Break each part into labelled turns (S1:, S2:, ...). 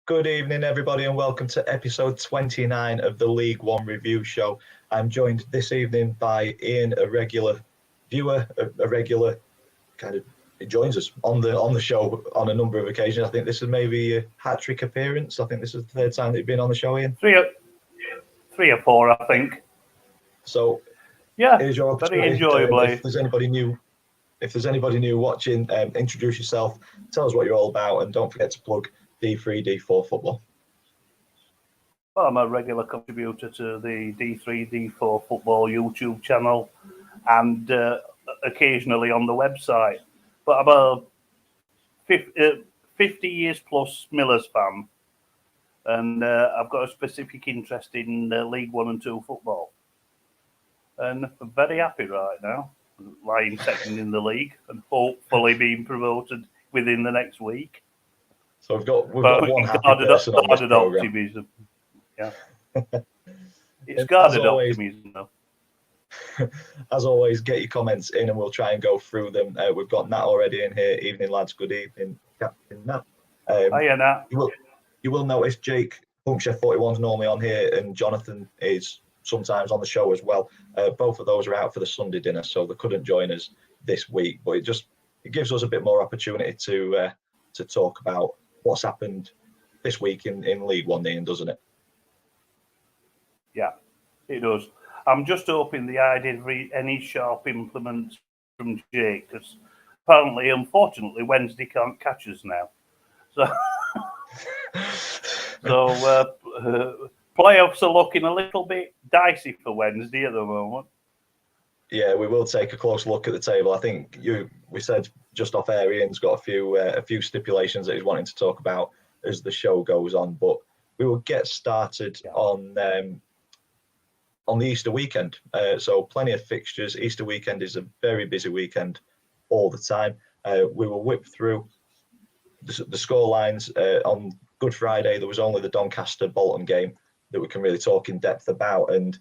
S1: Good evening, everybody, and welcome to episode 29 of the League One Review Show. I'm joined this evening by Ian, a regular viewer, a regular kind of. He joins us on the show on a number of occasions. I think this is maybe a hat-trick appearance. I think this is the third time that you've been on the show, Ian.
S2: Three or four, I think.
S1: So,
S2: yeah,
S1: here's your opportunity.
S2: very enjoyably.
S1: If there's anybody new watching, introduce yourself, tell us what you're all about, and don't forget to plug D3, D4 football.
S2: Well, I'm a regular contributor to the D3, D4 football YouTube channel and occasionally on the website. But I'm a 50 years plus Millers fan, and I've got a specific interest in League 1 and 2 football. And I'm very happy right now, lying second in the league and hopefully being promoted within the next week.
S1: So we've got one happy person on this program.
S2: Optimism. Yeah, it's guarded optimism though.
S1: As always, get your comments in and we'll try and go through them. We've got Nat already in here. Evening, lads. Good evening, Captain Nat.
S2: Hiya, Nat.
S1: You will notice Jake Punkchef 41 is normally on here, and Jonathan is sometimes on the show as well. Both of those are out for the Sunday dinner, so they couldn't join us this week. But it gives us a bit more opportunity to talk about what's happened this week in League One, Ian, doesn't it?
S2: Yeah, it does. I'm just hoping the idea of any sharp implements from Jake, because apparently, unfortunately, Wednesday can't catch us now. So, playoffs are looking a little bit dicey for Wednesday at the moment.
S1: Yeah, we will take a close look at the table. I think we said just off air, Ian's got a few stipulations that he's wanting to talk about as the show goes on, but we will get started on the Easter weekend. So plenty of fixtures. Easter weekend is a very busy weekend all the time. We will whip through the score lines. On Good Friday, there was only the Doncaster-Bolton game that we can really talk in depth about, and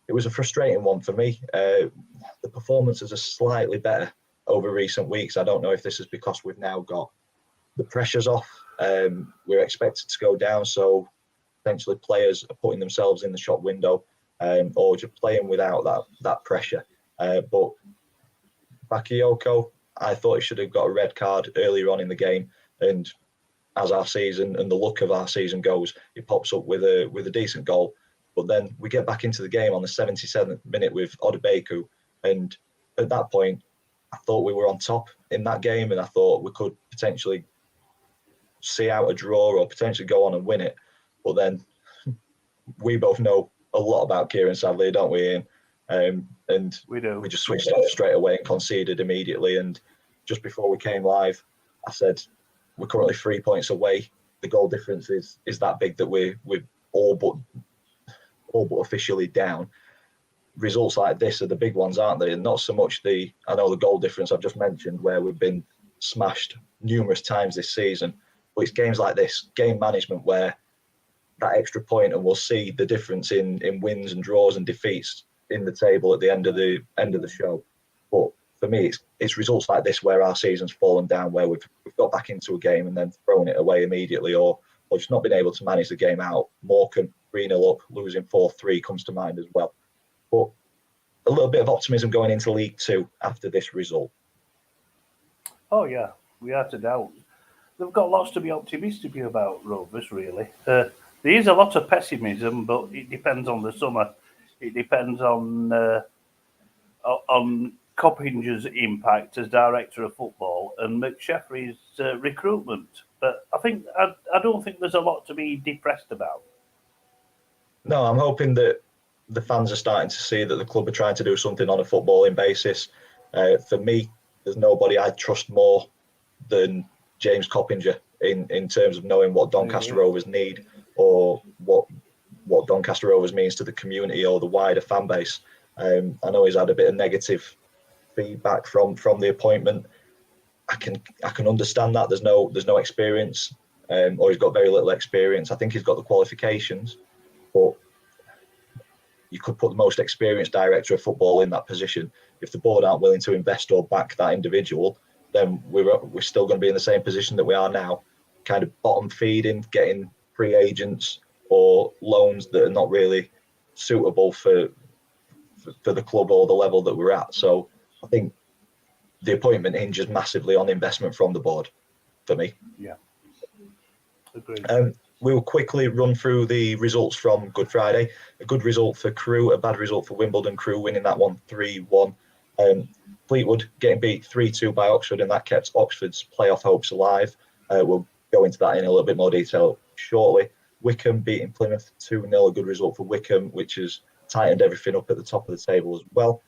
S1: it was a frustrating one for me. The performances are slightly better over recent weeks. I don't know if this is because we've now got the pressures off. We're expected to go down, so potentially players are putting themselves in the shop window or just playing without that pressure. But Bakayoko, I thought he should have got a red card earlier on in the game, and as our season and the look of our season goes, he pops up with a decent goal. But then we get back into the game on the 77th minute with Odebeku, and at that point, I thought we were on top in that game, and I thought we could potentially see out a draw or potentially go on and win it. But then we both know a lot about Kieran Sadler, don't we, Ian? And
S2: we do.
S1: We just switched off straight away and conceded immediately. And just before we came live, I said we're currently 3 points away. The goal difference is that big that we're all but officially down. Results like this are the big ones, aren't they? And not so much I know the goal difference I've just mentioned, where we've been smashed numerous times this season, but it's games like this, game management, where that extra point, and we'll see the difference in wins and draws and defeats in the table at the end of the show. But for me, it's results like this where our season's fallen down, where we've got back into a game and then thrown it away immediately, or just not been able to manage the game out. Morecambe 3-0 up, losing 4-3 comes to mind as well. But a little bit of optimism going into League Two after this result.
S2: Oh yeah, we are to doubt. They've got lots to be optimistic about, Rovers, really. There is a lot of pessimism, but it depends on the summer. It depends on Coppinger's impact as director of football and McSheffrey's recruitment. But I don't think there's a lot to be depressed about.
S1: No, I'm hoping that the fans are starting to see that the club are trying to do something on a footballing basis. For me, there's nobody I trust more than James Coppinger in terms of knowing what Doncaster Rovers need, or what Doncaster Rovers means to the community or the wider fan base. I know he's had a bit of negative feedback from the appointment. I can understand that. There's no experience, or he's got very little experience. I think he's got the qualifications, but you could put the most experienced director of football in that position. If the board aren't willing to invest or back that individual, then we're still going to be in the same position that we are now, kind of bottom feeding, getting free agents or loans that are not really suitable for the club or the level that we're at. So I think the appointment hinges massively on investment from the board for me.
S2: Yeah. Agreed.
S1: We will quickly run through the results from Good Friday. A good result for Crewe, a bad result for Wimbledon. Crewe winning that one 3-1. Fleetwood getting beat 3-2 by Oxford, and that kept Oxford's playoff hopes alive. We'll go into that in a little bit more detail shortly. Wickham beating Plymouth 2-0, a good result for Wickham, which has tightened everything up at the top of the table as well.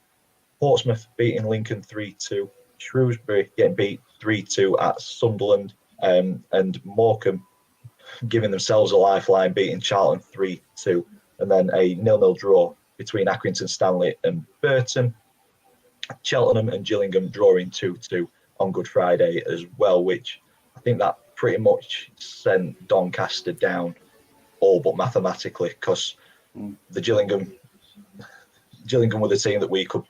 S1: Portsmouth beating Lincoln 3-2. Shrewsbury getting beat 3-2 at Sunderland, and Morecambe giving themselves a lifeline, beating Charlton 3-2, and then a 0-0 draw between Accrington Stanley and Burton. Cheltenham and Gillingham drawing 2-2 on Good Friday as well, which I think that pretty much sent Doncaster down, all but mathematically, because the Gillingham were the team that we could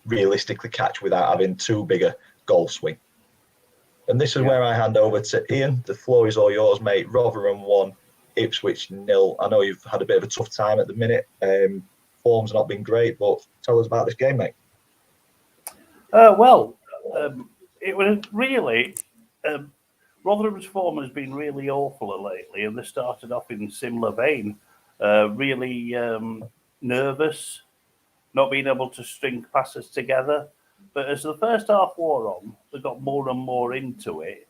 S1: realistically catch without having too big a goal swing. And this is where I hand over to Ian. The floor is all yours, mate. Rotherham 1, Ipswich 0. I know you've had a bit of a tough time at the minute. Form's not been great, but tell us about this game, mate.
S2: It was really... Rotherham's form has been really awful lately, and they started off in similar vein. Really nervous, not being able to string passes together. But as the first half wore on, they got more and more into it.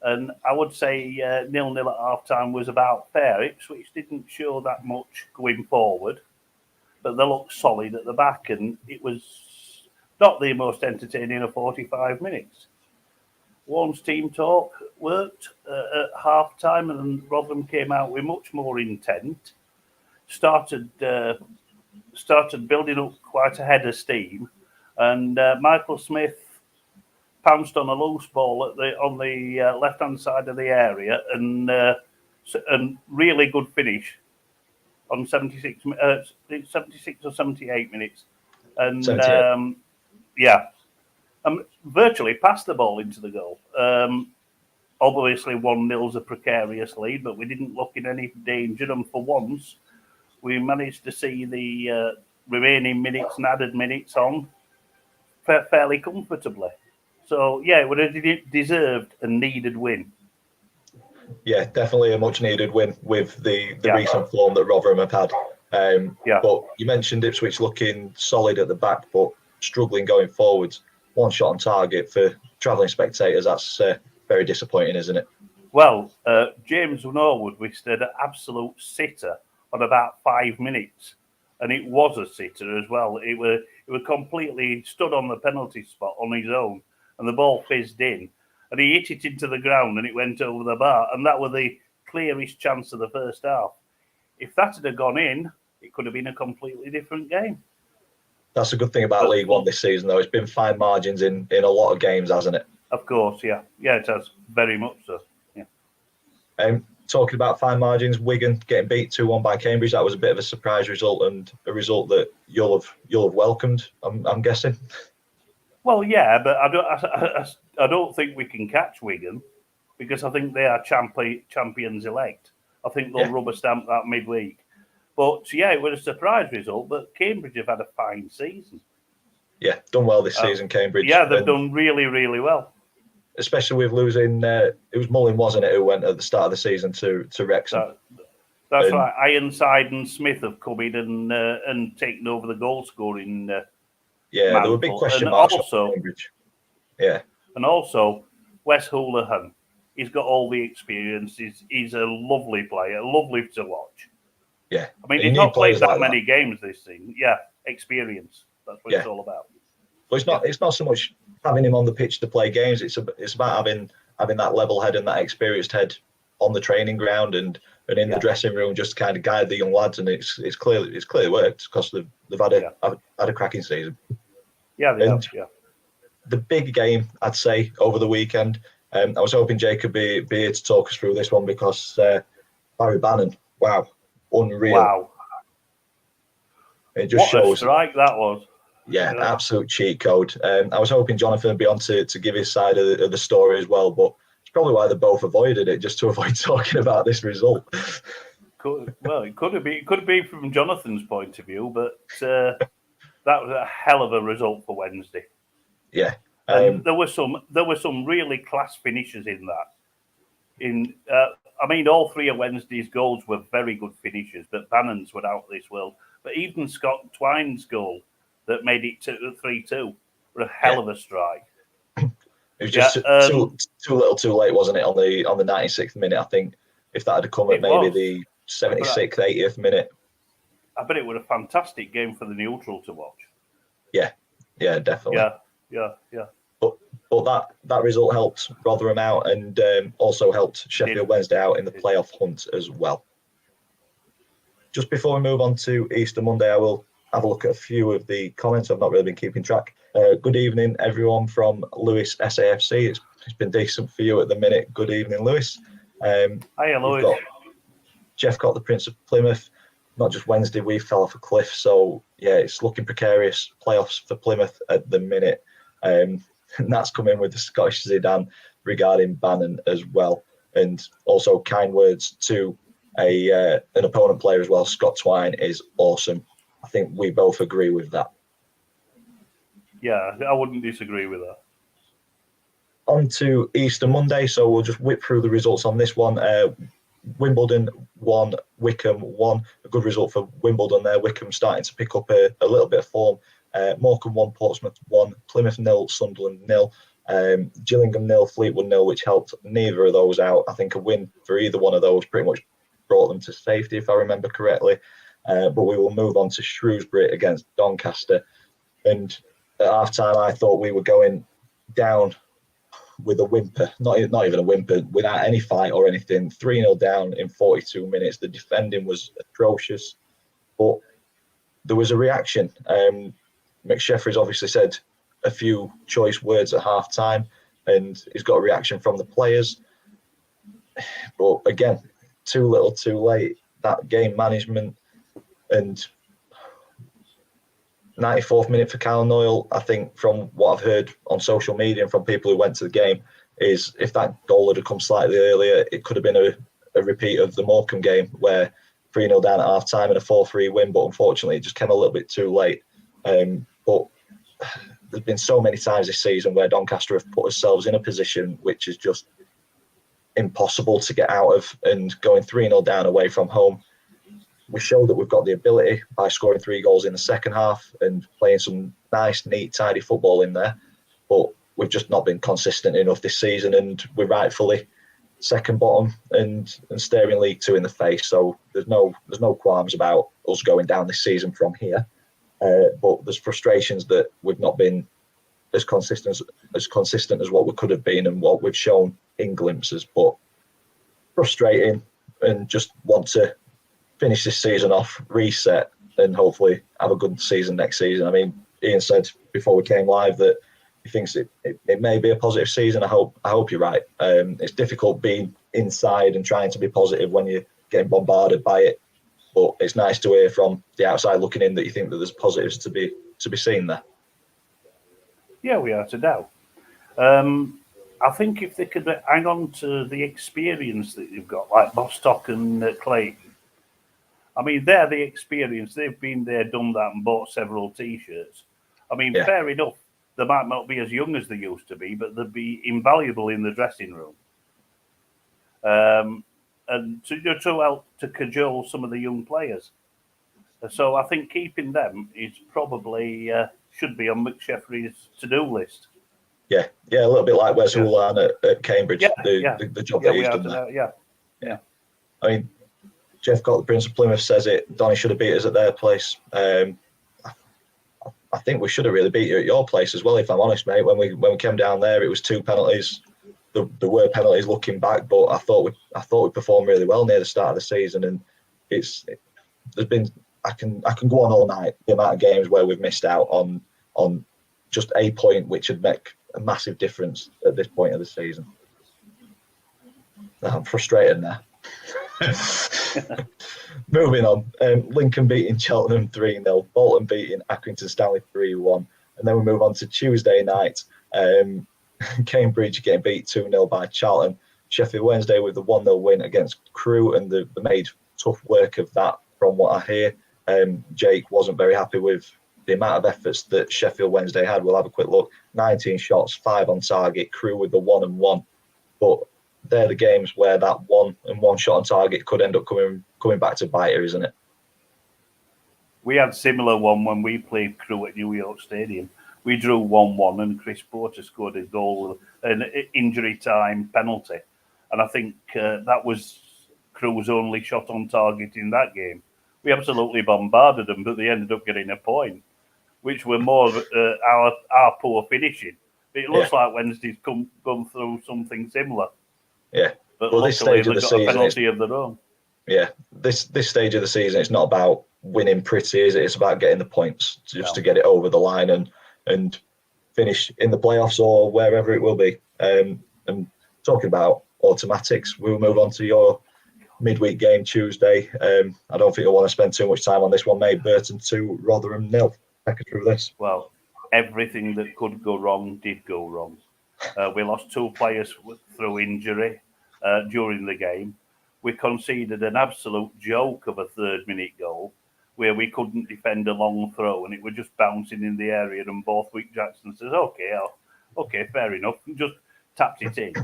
S2: And I would say 0-0 at half-time was about fair. Ipswich didn't show that much going forward, but they looked solid at the back, and it was not the most entertaining of 45 minutes. Warren's team talk worked at half-time, and Rotherham came out with much more intent. Started building up quite a head of steam, and Michael Smith pounced on a loose ball on the left-hand side of the area, and really good finish on 76 or 78 minutes, and 78. Virtually passed the ball into the goal. Obviously, 1-0 is a precarious lead, but we didn't look in any danger, and for once, we managed to see the remaining minutes and added minutes on fairly comfortably. So, yeah, it would have deserved a needed win.
S1: Yeah, definitely a much-needed win with the recent form that Rotherham have had. But you mentioned Ipswich looking solid at the back, but struggling going forwards. One shot on target for travelling spectators. That's very disappointing, isn't it?
S2: Well, James Norwood wasted an absolute sitter on about 5 minutes, and it was a sitter as well. It was completely stood on the penalty spot on his own, and the ball fizzed in, and he hit it into the ground, and it went over the bar, and that was the clearest chance of the first half. If that had gone in, it could have been a completely different game.
S1: That's a good thing about League One this season, though. It's been fine margins in a lot of games, hasn't it?
S2: Of course, yeah. Yeah, it has. Very much so, yeah.
S1: Talking about fine margins, Wigan getting beat 2-1 by Cambridge. That was a bit of a surprise result, and a result that you'll have welcomed, I'm guessing.
S2: Well, yeah, but I don't think we can catch Wigan, because I think they are champions elect. I think they'll rubber stamp that midweek. But, yeah, it was a surprise result, but Cambridge have had a fine season.
S1: Yeah, done well this season, Cambridge.
S2: Yeah, they've done really, really well.
S1: Especially with losing, it was Mullin, wasn't it, who went at the start of the season to Wrexham.
S2: That's right. Ironside and Smith have come in and taken over the goal scoring.
S1: There were big question marks on Cambridge. Yeah.
S2: And also, Wes Hoolahan, he's got all the experience. He's a lovely player, lovely to watch.
S1: Yeah.
S2: I mean, he's not played that many games this season. Yeah, experience. That's what it's all about.
S1: Well, it's not so much having him on the pitch to play games. It's about having that level head and that experienced head on the training ground and in the dressing room, just to kind of guide the young lads. And it's clearly worked, because they've had a cracking season.
S2: Yeah, they have. Yeah.
S1: The big game, I'd say, over the weekend. I was hoping Jake could be here to talk us through this one, because Barry Bannon, wow, unreal.
S2: Wow.
S1: It just shows.
S2: A strike that was.
S1: Yeah, absolute cheat code. I was hoping Jonathan would be on to give his side of the story as well, but it's probably why they both avoided it, just to avoid talking about this result.
S2: It could have been from Jonathan's point of view, but that was a hell of a result for Wednesday.
S1: Yeah,
S2: and there were some really class finishes in that. I mean, all three of Wednesday's goals were very good finishes, but Bannon's were out of this world. But even Scott Twine's goal that made it 3-2 were a hell of a strike.
S1: It was just too little, too late, wasn't it? On the 96th minute, I think if that had come at maybe the 76th, 80th minute.
S2: I bet it was a fantastic game for the neutral to watch.
S1: Yeah, definitely.
S2: Yeah.
S1: But that result helped Rotherham out and also helped Sheffield Wednesday out in the playoff hunt as well. Just before we move on to Easter Monday, I will have a look at a few of the comments. I've not really been keeping track. Good evening, everyone from Lewis SAFC. It's been decent for you at the minute. Good evening, Lewis.
S2: Hiya, Lewis.
S1: Jeff got the Prince of Plymouth. Not just Wednesday, we fell off a cliff. So, yeah, it's looking precarious playoffs for Plymouth at the minute. And that's coming with the Scottish Zidane regarding Bannon as well. And also kind words to an opponent player as well. Scott Twine is awesome. I think we both agree with that.
S2: Yeah, I wouldn't disagree with that.
S1: On to Easter Monday, so we'll just whip through the results on this one. Wimbledon 1, Wickham 1. A good result for Wimbledon there. Wickham starting to pick up a little bit of form. Morecambe 1, Portsmouth 1, Plymouth 0, Sunderland 0, Gillingham 0, Fleetwood 0, which helped neither of those out. I think a win for either one of those pretty much brought them to safety, if I remember correctly. But we will move on to Shrewsbury against Doncaster. And at half-time, I thought we were going down with a whimper, not even a whimper, without any fight or anything. 3-0 down in 42 minutes. The defending was atrocious, but there was a reaction. McSheffrey's obviously said a few choice words at half-time, and he's got a reaction from the players. But again, too little, too late. That game management. And 94th minute for Cal Noyle, I think from what I've heard on social media and from people who went to the game, is if that goal had come slightly earlier, it could have been a repeat of the Morecambe game where 3-0 down at half time and a 4-3 win, but unfortunately it just came a little bit too late. But there's been so many times this season where Doncaster have put themselves in a position which is just impossible to get out of, and going 3-0 down away from home. We showed that we've got the ability by scoring 3 goals in the second half and playing some nice, neat, tidy football in there. But we've just not been consistent enough this season, and we're rightfully second bottom and staring League Two in the face. So there's no qualms about us going down this season from here. But there's frustrations that we've not been as consistent as what we could have been and what we've shown in glimpses. But frustrating, and just want to finish this season off, reset, and hopefully have a good season next season. I mean, Ian said before we came live that he thinks it may be a positive season. I hope you're right. It's difficult being inside and trying to be positive when you're getting bombarded by it. But it's nice to hear from the outside looking in that you think that there's positives to be seen there.
S2: Yeah, we are to doubt. I think if they could hang on to the experience that you've got, like Bostock and Clayton. I mean, they're the experience. They've been there, done that, and bought several T-shirts. I mean, fair enough. They might not be as young as they used to be, but they'd be invaluable in the dressing room. And to help to cajole some of the young players. So I think keeping them is probably should be on McSheffrey's to-do list.
S1: Yeah, a little bit like Wes Houlihan at Cambridge, the job that he's done there. Yeah. I mean, Jeff got the Prince of Plymouth says it. Donny should have beat us at their place. I think we should have really beat you at your place as well, if I'm honest, mate. When we came down there, it was 2 penalties. There were penalties looking back, but I thought we performed really well near the start of the season. And there's been I can go on all night the amount of games where we've missed out on just a point which would make a massive difference at this point of the season. I'm frustrated now. Moving on, Lincoln beating Cheltenham 3-0, Bolton beating Accrington Stanley 3-1, and then we move on to Tuesday night. Cambridge getting beat 2-0 by Charlton. Sheffield Wednesday with the 1-0 win against Crewe, and they made tough work of that from what I hear. Jake wasn't very happy with the amount of efforts that Sheffield Wednesday had. We'll have a quick look. 19 shots, 5 on target, Crewe with the 1 and 1. But they're the games where that 1 and 1 shot on target could end up coming back to bite her, isn't it?
S2: We had similar one when we played Crewe at New York Stadium. We drew 1-1 and Chris Porter scored a goal, an injury time penalty. And I think that was Crewe's only shot on target in that game. We absolutely bombarded them, but they ended up getting a point, which were more our poor finishing. It looks like Wednesday's gone through something similar.
S1: Yeah.
S2: But
S1: well,
S2: this stage of the season, a penalty of their own.
S1: Yeah. This stage of the season, it's not about winning pretty, is it? It's about getting the points to get it over the line and finish in the playoffs or wherever it will be. And talking about automatics, we'll move on to your midweek game Tuesday. I don't think I want to spend too much time on this one, mate. Burton 2, Rotherham 0. Take us through this.
S2: Well, everything that could go wrong did go wrong. We lost 2 players through injury during the game. We conceded an absolute joke of a 3rd-minute goal where we couldn't defend a long throw and it was just bouncing in the area, and Borthwick Jackson says, okay, fair enough, and just tapped it in.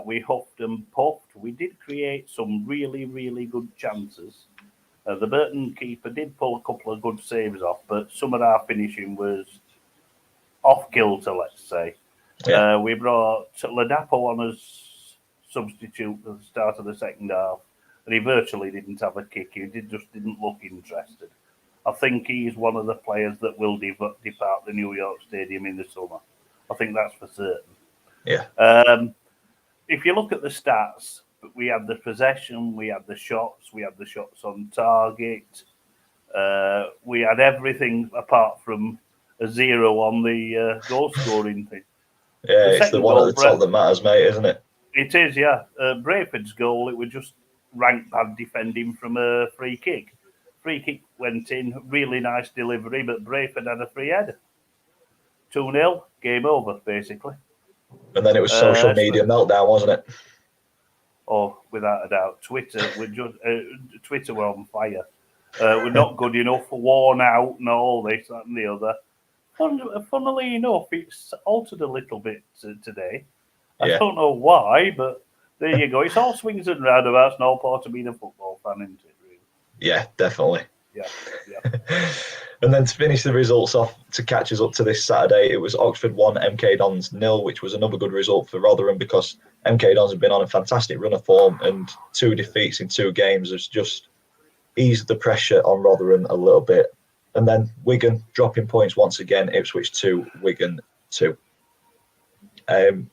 S2: We huffed and puffed. We did create some really, really good chances. The Burton keeper did pull a couple of good saves off, but some of our finishing was off kilter, let's say. Yeah. We brought Ladapo on as substitute at the start of the second half, and he virtually didn't have a kick. He just didn't look interested. I think he's one of the players that will depart the New York Stadium in the summer. I think that's for certain.
S1: Yeah.
S2: If you look at the stats, we had the possession, we had the shots on target. We had everything apart from a 0 on the goal scoring thing.
S1: Yeah, it's the one at the top that matters, mate, isn't it?
S2: It is, yeah. Brayford's goal, it was just rank bad defending from a free kick. Free kick went in, really nice delivery, but Brayford had a free header. 2-0, game over, basically.
S1: And then it was social media meltdown, wasn't it?
S2: Oh, without a doubt. Twitter were on fire. We're not good enough, worn out, and all this, that, and the other. Funnily enough, it's altered a little bit today. I don't know why, but there you go. It's all swings and roundabouts, and all part of being a football fan, isn't it, really?
S1: Yeah, definitely.
S2: Yeah.
S1: And then to finish the results off, to catch us up to this Saturday, it was Oxford 1, MK Dons 0, which was another good result for Rotherham because MK Dons have been on a fantastic run of form, and 2 defeats in 2 games has just eased the pressure on Rotherham a little bit. And then Wigan dropping points once again, Ipswich 2, Wigan 2.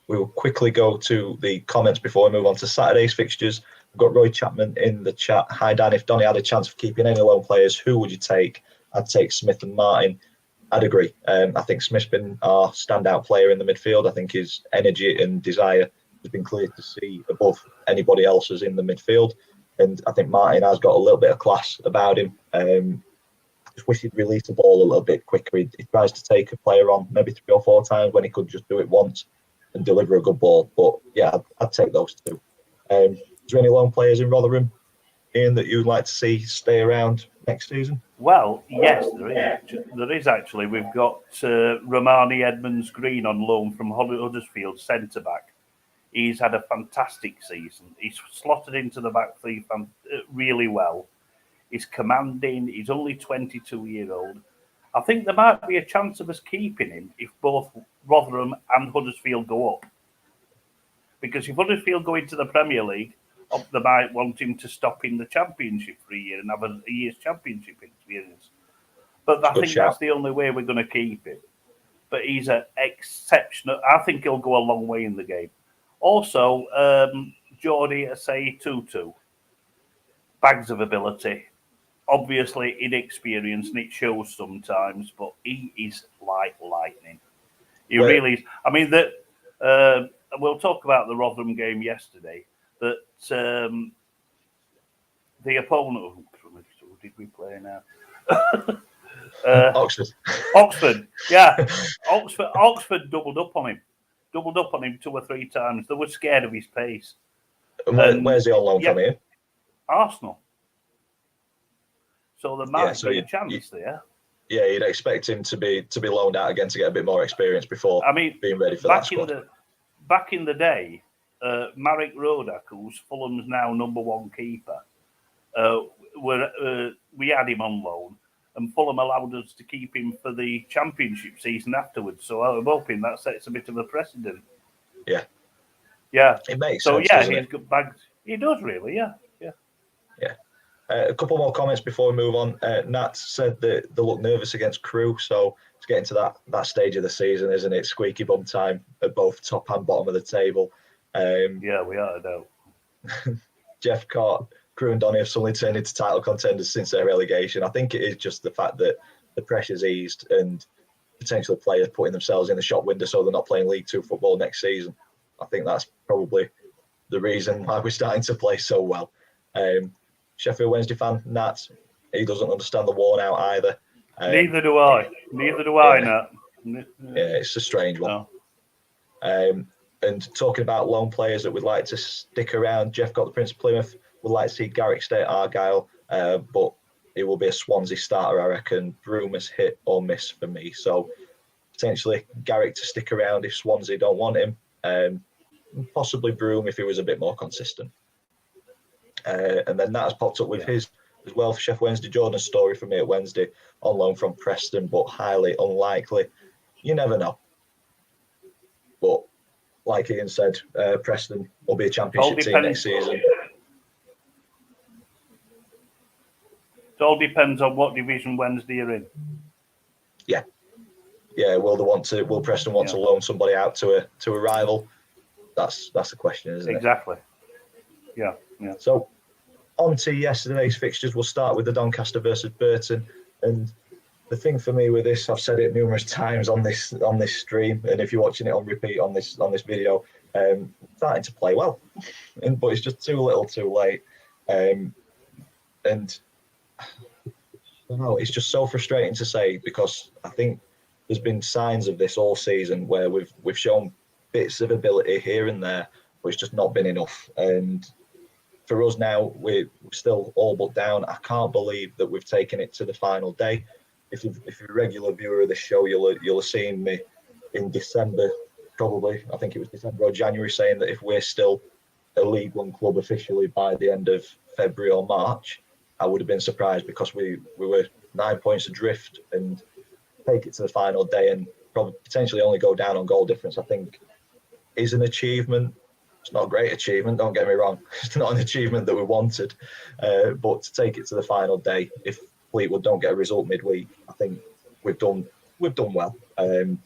S1: We will quickly go to the comments before we move on to Saturday's fixtures. We've got Roy Chapman in the chat. Hi, Dan. If Donny had a chance of keeping any loan players, who would you take? I'd take Smith and Martin. I'd agree. I think Smith's been our standout player in the midfield. I think his energy and desire has been clear to see above anybody else's in the midfield. And I think Martin has got a little bit of class about him. Just wish he'd release the ball a little bit quicker. He tries to take a player on maybe 3 or 4 times when he could just do it once and deliver a good ball. But yeah, I'd take those 2. Is there any loan players in Rotherham, Ian, that you'd like to see stay around next season?
S2: Well, yes, there is actually. We've got Romani Edmonds-Green on loan from Huddersfield, centre-back. He's had a fantastic season. He's slotted into the back 3 really well. He's commanding. He's only 22-year-old. I think there might be a chance of us keeping him if both Rotherham and Huddersfield go up. Because if Huddersfield go into the Premier League, they might want him to stop in the Championship for a year and have a year's Championship experience. But I think that's the only way we're going to keep him. But he's an exceptional. I think he'll go a long way in the game. Also, Geordie Asai Tutu, bags of ability. Obviously inexperienced, and it shows sometimes, but he is like lightning. He really is. I mean, we'll talk about the Rotherham game yesterday. That the opponent. Who did we play now? Oxford, yeah. Oxford doubled up on him 2 or 3 times. They were scared of his pace.
S1: And where's he on loan from here?
S2: Arsenal. So there might be a chance there.
S1: Yeah, you'd expect him to be loaned out again to get a bit more experience before being ready for that squad.
S2: Back in the day, Marek Rodak, who's Fulham's now #1 keeper, we had him on loan, and Fulham allowed us to keep him for the Championship season afterwards. So I'm hoping that sets a bit of a precedent.
S1: Yeah.
S2: Yeah.
S1: It makes
S2: sense.
S1: So,
S2: he's got bags. He does really, yeah.
S1: A couple more comments before we move on. Nat said that they look nervous against Crewe, so it's getting to that stage of the season, isn't it? Squeaky bum time at both top and bottom of the table.
S2: Yeah, we are, though.
S1: Jeff caught Crewe and Donny have suddenly turned into title contenders since their relegation. I think it is just the fact that the pressure's eased and potentially players putting themselves in the shop window so they're not playing League Two football next season. I think that's probably the reason why we're starting to play so well. Sheffield Wednesday fan, Nat, he doesn't understand the worn out either.
S2: Neither do I. Nat.
S1: Yeah, it's a strange one. No. And talking about lone players that would like to stick around, Jeff got the Prince of Plymouth, would like to see Garrick stay at Argyle, but it will be a Swansea starter, I reckon. Broom is hit or miss for me. So potentially Garrick to stick around if Swansea don't want him. Possibly Broom if he was a bit more consistent. And then that has popped up with his as well for Sheffield Wednesday. Jordan's story for me at Wednesday, on loan from Preston, but highly unlikely. You never know. But like Ian said, Preston will be a championship team next season.
S2: It all depends on what division Wednesday are in.
S1: Yeah. Will Preston want to loan somebody out to a rival? That's the question, isn't it?
S2: Exactly. Yeah.
S1: So on to yesterday's fixtures. We'll start with the Doncaster versus Burton. And the thing for me with this, I've said it numerous times on this stream, and if you're watching it on repeat on this video, starting to play well, but it's just too little, too late, and I don't know. It's just so frustrating to say because I think there's been signs of this all season where we've shown bits of ability here and there, but it's just not been enough. And for us now, we're still all but down. I can't believe that we've taken it to the final day. If you're a regular viewer of the show, you'll have seen me in December, probably, I think it was December or January, saying that if we're still a League One club officially by the end of February or March, I would have been surprised because we were 9 points adrift, and take it to the final day and probably potentially only go down on goal difference, I think is an achievement. It's not a great achievement, don't get me wrong. It's not an achievement that we wanted, but to take it to the final day, if Fleetwood don't get a result midweek, I think we've done well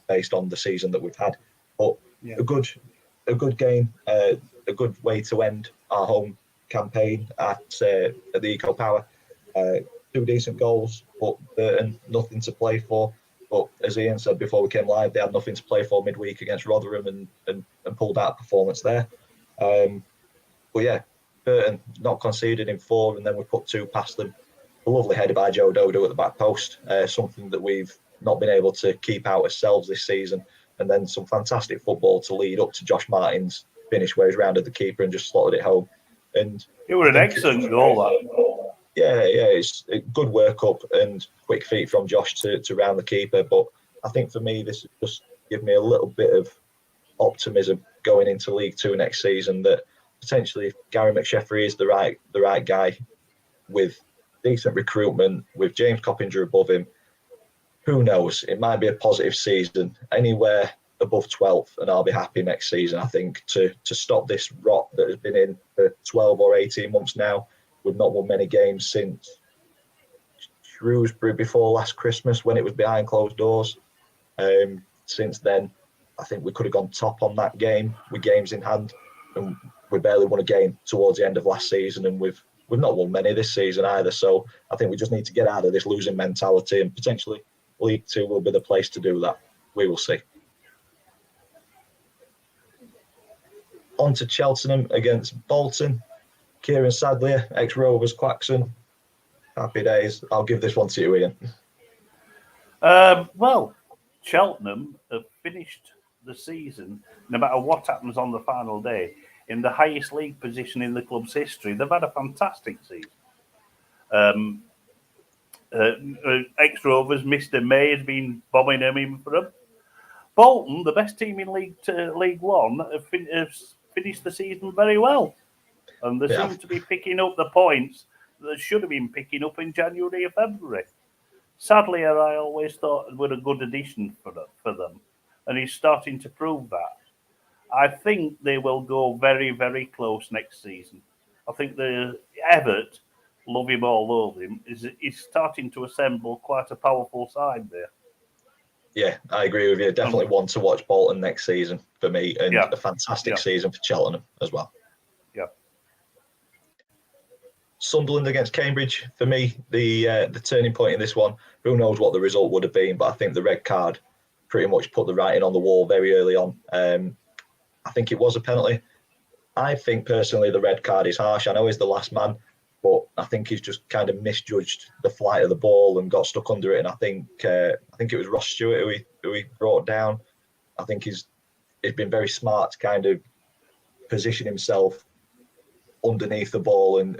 S1: based on the season that we've had. But a good game, a good way to end our home campaign at the Eco Power. 2 decent goals, but Burton nothing to play for. But as Ian said before we came live, they had nothing to play for midweek against Rotherham and pulled out a performance there. But yeah, Burton not conceded in 4, and then we put 2 past them. A lovely header by Joe Dodo at the back post, something that we've not been able to keep out ourselves this season. And then some fantastic football to lead up to Josh Martin's finish where he's rounded the keeper and just slotted it home. And
S2: it was an excellent goal, that.
S1: Yeah, it's a good work up and quick feet from Josh to round the keeper. But I think for me, this just gives me a little bit of optimism going into League Two next season that potentially if Gary McSheffrey is the right guy with decent recruitment, with James Coppinger above him, who knows? It might be a positive season. Anywhere above 12th, and I'll be happy next season, I think, to stop this rot that has been in for 12 or 18 months now. We've not won many games since Shrewsbury before last Christmas when it was behind closed doors. Since then, I think we could have gone top on that game with games in hand, and we barely won a game towards the end of last season, and we've not won many this season either. So I think we just need to get out of this losing mentality, and potentially League Two will be the place to do that. We will see. On to Cheltenham against Bolton. Kieran Sadlier, ex-Rovers Claxon. Happy days. I'll give this one to you, Ian.
S2: Well, Cheltenham have finished the season, no matter what happens on the final day, in the highest league position in the club's history. They've had a fantastic season. Ex-Rovers, Mr. May has been bombing them in for them. Bolton, the best team in League One, have finished the season very well. And they seem to be picking up the points that they should have been picking up in January or February. Sadly, I always thought it was a good addition for them. And he's starting to prove that. I think they will go very, very close next season. I think the Everett, love him or loathe him, is starting to assemble quite a powerful side there.
S1: Yeah, I agree with you. Definitely one to watch Bolton next season for me, and a fantastic season for Cheltenham as well.
S2: Yeah.
S1: Sunderland against Cambridge, for me, the turning point in this one. Who knows what the result would have been, but I think the red card pretty much put the writing on the wall very early on. I think it was a penalty. I think personally the red card is harsh. I know he's the last man, but I think he's just kind of misjudged the flight of the ball and got stuck under it. And I think it was Ross Stewart who he brought down. I think he's been very smart to kind of position himself underneath the ball and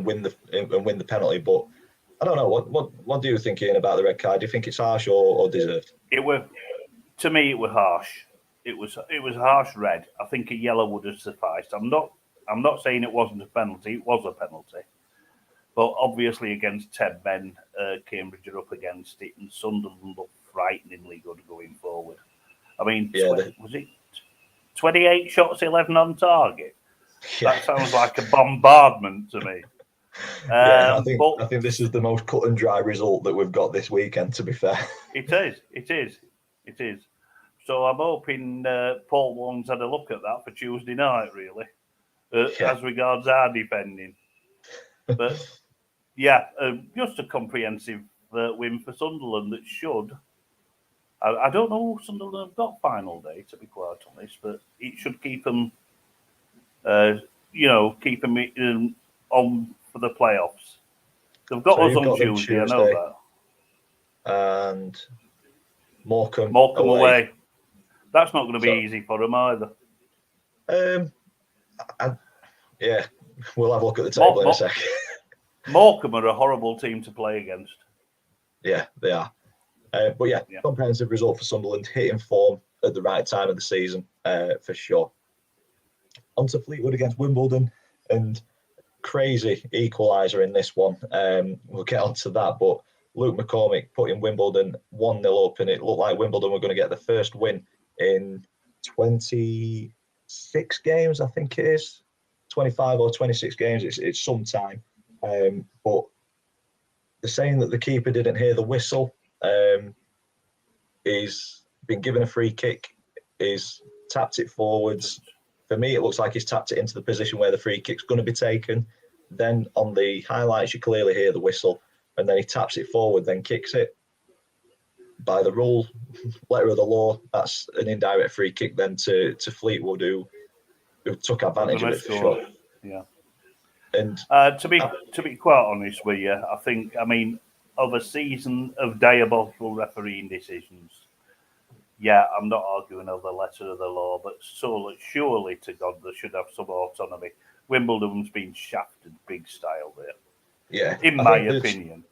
S1: win the penalty. But I don't know. What do you think, Ian, about the red card? Do you think it's harsh or deserved?
S2: To me, it was harsh. It was harsh red. I think a yellow would have sufficed. I'm not saying it wasn't a penalty. It was a penalty. But obviously against 10 men, Cambridge are up against it, and Sunderland looked frighteningly good going forward. I mean, was it 28 shots, 11 on target? Yeah. That sounds like a bombardment to me.
S1: I think this is the most cut and dry result that we've got this weekend, to be fair.
S2: It is. So I'm hoping Paul Wong's had a look at that for Tuesday night, really, as regards our defending. But just a comprehensive win for Sunderland that should. I don't know who Sunderland have got final day, to be quite honest, but it should keep them, keep them on for the playoffs. They've got us on Tuesday, I know
S1: that. And Morecambe
S2: away. That's not going to be easy for them either.
S1: We'll have a look at the table in a sec.
S2: Morecambe are a horrible team to play against.
S1: Yeah, they are. Comprehensive result for Sunderland, hitting form at the right time of the season, for sure. On to Fleetwood against Wimbledon, and crazy equaliser in this one. We'll get onto that, but Luke McCormick putting Wimbledon 1-0 up, and it looked like Wimbledon were going to get the first win in 26 games, I think it is. 25 or 26 games, it's some time. But the saying that the keeper didn't hear the whistle, he's been given a free kick, he's tapped it forwards. For me, it looks like he's tapped it into the position where the free kick's going to be taken. Then on the highlights, you clearly hear the whistle, and then he taps it forward, then kicks it. By the rule, letter of the law, that's an indirect free kick then to Fleetwood, who took advantage of it for sure.
S2: Yeah.
S1: And
S2: to be quite honest with you, of a season of diabolical refereeing decisions, I'm not arguing over the letter of the law, but surely to God, they should have some autonomy. Wimbledon's been shafted big style there.
S1: Yeah.
S2: In my opinion.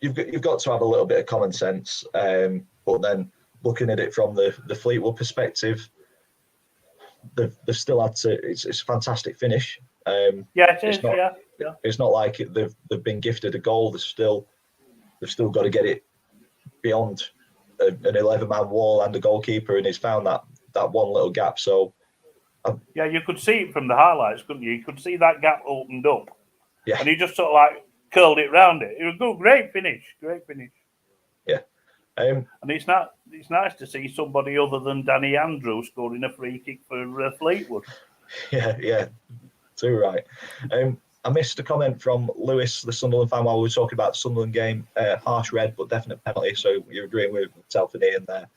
S1: You've got to have a little bit of common sense, but then looking at it from the Fleetwood perspective, they've still had to. It's a fantastic finish.
S2: It is.
S1: It's not like they've been gifted a goal. They've still got to get it beyond an 11-man wall and a goalkeeper, and he's found that one little gap. So
S2: you could see it from the highlights, couldn't you? You could see that gap opened up, and he just sort of like curled it round it. It was good, great finish.
S1: Yeah,
S2: and it's nice to see somebody other than Danny Andrews scoring a free kick for Fleetwood.
S1: Yeah, too right. I missed a comment from Lewis, the Sunderland fan, while we were talking about the Sunderland game. Harsh red, but definite penalty. So you're agreeing with myself and Ian there.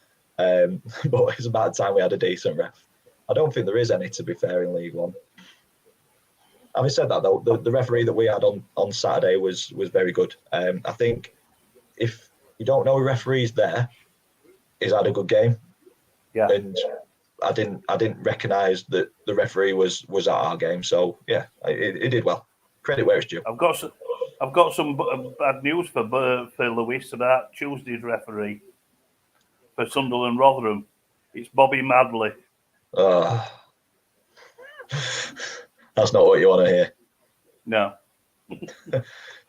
S1: But it's about time we had a decent ref. I don't think there is any, to be fair, in League One. Having said that, though, the referee that we had on Saturday was very good. I think if you don't know a referee's there, he's had a good game.
S2: Yeah.
S1: And I didn't recognise that the referee was at our game. So yeah, it did well. Credit where it's due.
S2: I've got some bad news for Lewis about Tuesday's referee for Sunderland Rotherham. It's Bobby Madley.
S1: That's not what you want to hear.
S2: No.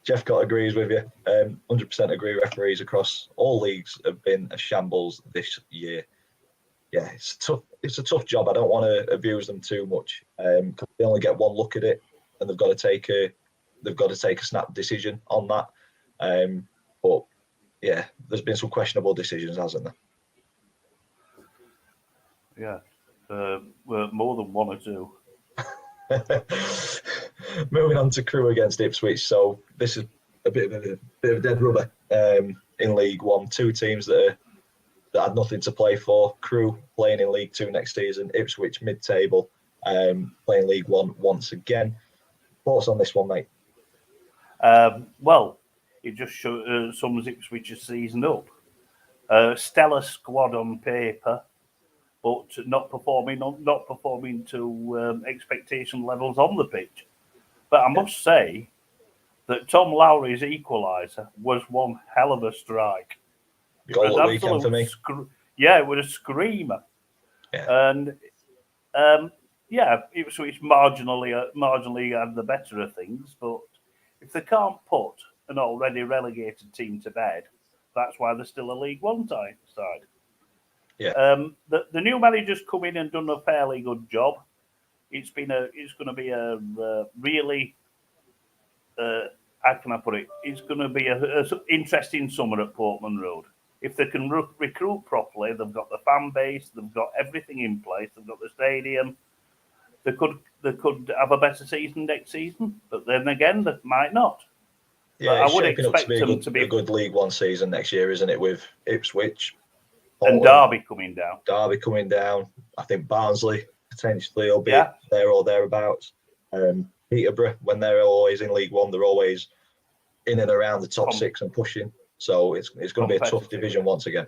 S1: Jeff Cott agrees with you. 100% agree. Referees across all leagues have been a shambles this year. Yeah, it's tough. It's a tough job. I don't want to abuse them too much. Cause they only get one look at it, and they've got to take a snap decision on that. But yeah, there's been some questionable decisions, hasn't there?
S2: Yeah, more than one or two.
S1: Moving on to Crewe against Ipswich. So this is a bit of a dead rubber in League One. Two teams that had nothing to play for. Crewe playing in League Two next season. Ipswich mid-table, playing League One once again. Thoughts on this one, mate?
S2: Well, it just sums Ipswich's season up. Stellar squad on paper, but not performing to expectation levels on the pitch. But I must say that Tom Lowry's equaliser was one hell of a strike.
S1: Goal of the weekend for me.
S2: It was a screamer.
S1: Yeah.
S2: And Ipswich marginally had the better of things, but if they can't put an already relegated team to bed, that's why they're still a League One side.
S1: Yeah.
S2: The new manager's come in and done a fairly good job. It's going to be a really, how can I put it? It's going to be a interesting summer at Portman Road. If they can recruit properly, they've got the fan base, they've got everything in place, they've got the stadium. They could have a better season next season, but then again, they might not.
S1: Yeah,
S2: I would
S1: shaping
S2: expect
S1: up to be a good League One season next year, isn't it? With Ipswich
S2: and Derby coming down.
S1: I think Barnsley potentially will be there or thereabouts. Peterborough, when they're always in League One, they're always in and around the top six and pushing. So it's going to be a tough division once again.